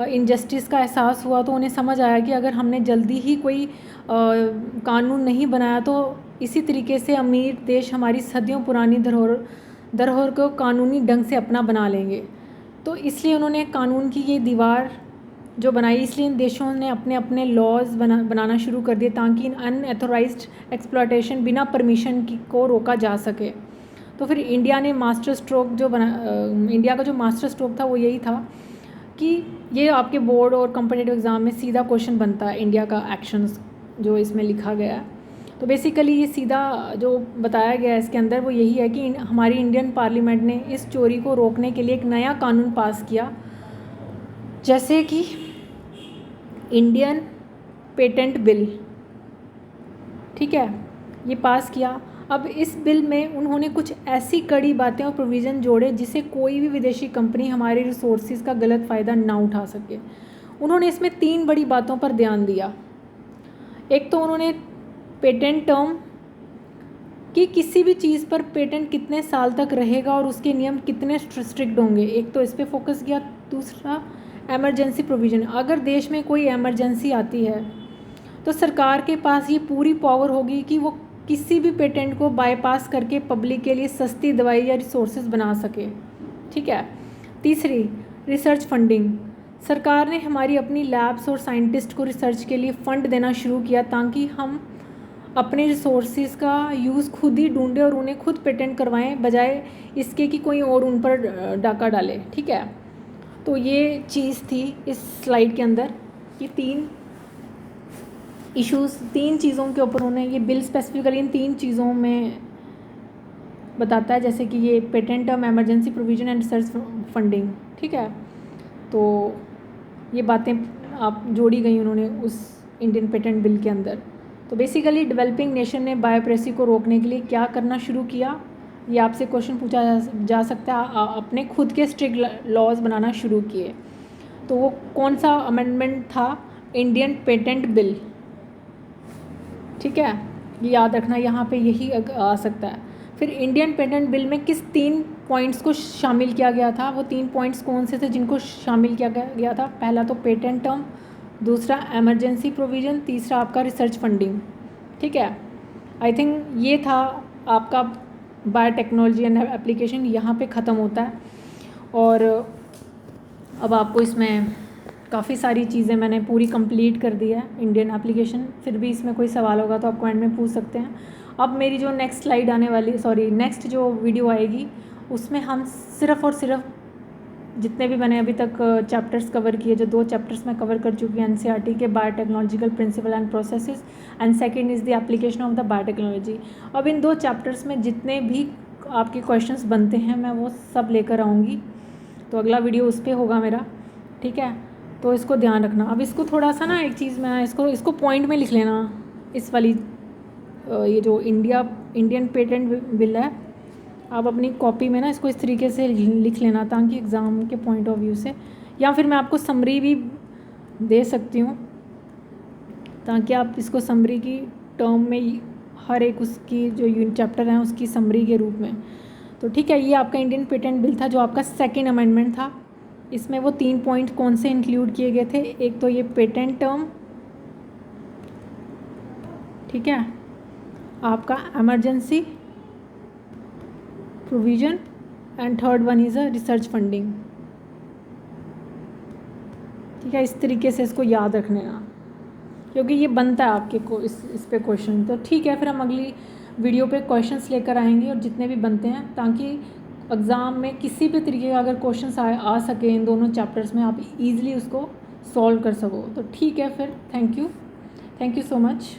Speaker 1: इनजस्टिस का एहसास हुआ, तो उन्हें समझ आया कि अगर हमने जल्दी ही कोई कानून नहीं बनाया तो इसी तरीके से अमीर देश हमारी सदियों पुरानी धरोहर को कानूनी ढंग से अपना बना लेंगे। तो इसलिए उन्होंने कानून की ये दीवार जो बनाई, इसलिए इन देशों ने अपने अपने लॉज बनाना शुरू कर दिए ताकि इन अनएथोराइज्ड एक्सप्लॉयटेशन बिना परमिशन को रोका जा सके। तो फिर इंडिया ने मास्टर स्ट्रोक इंडिया का जो मास्टर स्ट्रोक था वो यही था कि ये आपके बोर्ड और कॉम्पिटिटिव एग्ज़ाम में सीधा क्वेश्चन बनता है, इंडिया का एक्शंस जो इसमें लिखा गया है। तो बेसिकली ये सीधा जो बताया गया है इसके अंदर वो यही है कि हमारी इंडियन पार्लियामेंट ने इस चोरी को रोकने के लिए एक नया कानून पास किया, जैसे कि इंडियन पेटेंट बिल। ठीक है, ये पास किया। अब इस बिल में उन्होंने कुछ ऐसी कड़ी बातें और प्रोविज़न जोड़े जिससे कोई भी विदेशी कंपनी हमारे रिसोर्सेज का गलत फ़ायदा ना उठा सके। उन्होंने इसमें 3 बड़ी बातों पर ध्यान दिया। एक तो उन्होंने पेटेंट टर्म, कि किसी भी चीज़ पर पेटेंट कितने साल तक रहेगा और उसके नियम कितने स्ट्रिक्ट होंगे, एक तो इस पर फोकस किया। दूसरा एमरजेंसी प्रोविज़न, अगर देश में कोई एमरजेंसी आती है तो सरकार के पास ये पूरी पावर होगी कि वो किसी भी पेटेंट को बाईपास करके पब्लिक के लिए सस्ती दवाई या रिसोर्सेज बना सके। ठीक है, तीसरी रिसर्च फंडिंग, सरकार ने हमारी अपनी लैब्स और साइंटिस्ट को रिसर्च के लिए फ़ंड देना शुरू किया ताकि हम अपने रिसोर्सेज का यूज़ खुद ही ढूंढें और उन्हें खुद पेटेंट करवाएं, बजाय इसके कि कोई और उन पर डाका डाले। ठीक है, तो ये चीज़ थी इस स्लाइड के अंदर। ये 3 इश्यूज़, 3 चीज़ों के ऊपर उन्हें ये बिल स्पेसिफिकली इन 3 चीज़ों में बताता है, जैसे कि ये patent term, emergency provision and research funding, ठीक है। तो ये बातें आप जोड़ी गई उन्होंने उस इंडियन पेटेंट बिल के अंदर। तो बेसिकली डेवलपिंग नेशन ने बायोप्रेसी को रोकने के लिए क्या करना शुरू किया, ये आपसे क्वेश्चन पूछा जा सकता है। अपने खुद के स्ट्रिक्ट लॉज बनाना शुरू किए। तो वो कौन सा अमेंडमेंट था? इंडियन पेटेंट बिल, ठीक है, ये याद रखना, यहाँ पे यही आ सकता है। फिर इंडियन पेटेंट बिल में किस 3 पॉइंट्स को शामिल किया गया था? वो 3 पॉइंट्स कौन से थे जिनको शामिल किया गया था? पहला तो पेटेंट टर्म, दूसरा इमरजेंसी प्रोविज़न, तीसरा आपका रिसर्च फंडिंग, ठीक है। आई थिंक ये था आपका बायोटेक्नोलॉजी एंड एप्लीकेशन, यहाँ पे ख़त्म होता है। और अब आपको इसमें काफ़ी सारी चीज़ें मैंने पूरी कंप्लीट कर दी है इंडियन एप्लीकेशन। फिर भी इसमें कोई सवाल होगा तो आप कमेंट में पूछ सकते हैं। अब मेरी जो नेक्स्ट स्लाइड आने वाली, नेक्स्ट जो वीडियो आएगी, उसमें हम सिर्फ़ और सिर्फ जितने भी मैंने अभी तक चैप्टर्स कवर किए, जो 2 चैप्टर्स मैं कवर कर चुकी हूँ एनसीईआरटी के, biotechnological principle and processes and second is the application of the biotechnology. अब इन 2 चैप्टर्स में जितने भी आपके क्वेश्चंस बनते हैं मैं वो सब लेकर आऊँगी। तो अगला वीडियो उस पर होगा मेरा, ठीक है। तो इसको ध्यान रखना। अब इसको थोड़ा सा ना एक चीज़ मैं इसको पॉइंट में लिख लेना, इस वाली ये जो इंडियन पेटेंट बिल है, आप अपनी कॉपी में ना इसको इस तरीके से लिख लेना ताकि एग्ज़ाम के पॉइंट ऑफ व्यू से, या फिर मैं आपको समरी भी दे सकती हूँ ताकि आप इसको समरी की टर्म में, हर एक उसकी जो चैप्टर है उसकी समरी के रूप में। तो ठीक है, ये आपका इंडियन पेटेंट बिल था जो आपका सेकंड अमेंडमेंट था। इसमें वो 3 पॉइंट कौन से इंक्लूड किए गए थे? एक तो ये पेटेंट टर्म, ठीक है, आपका emergency provision and third one is a research funding, ठीक है। इस तरीके से इसको याद रखने का, क्योंकि ये बनता है आपके को इस पे क्वेश्चन। तो ठीक है, फिर हम अगली वीडियो पे क्वेश्चंस लेकर आएंगे और जितने भी बनते हैं, ताकि एग्ज़ाम में किसी भी तरीके का अगर क्वेश्चंस आ सके इन दोनों चैप्टर्स में, आप इजीली उसको सॉल्व कर सको। तो ठीक है, फिर थैंक यू सो मच।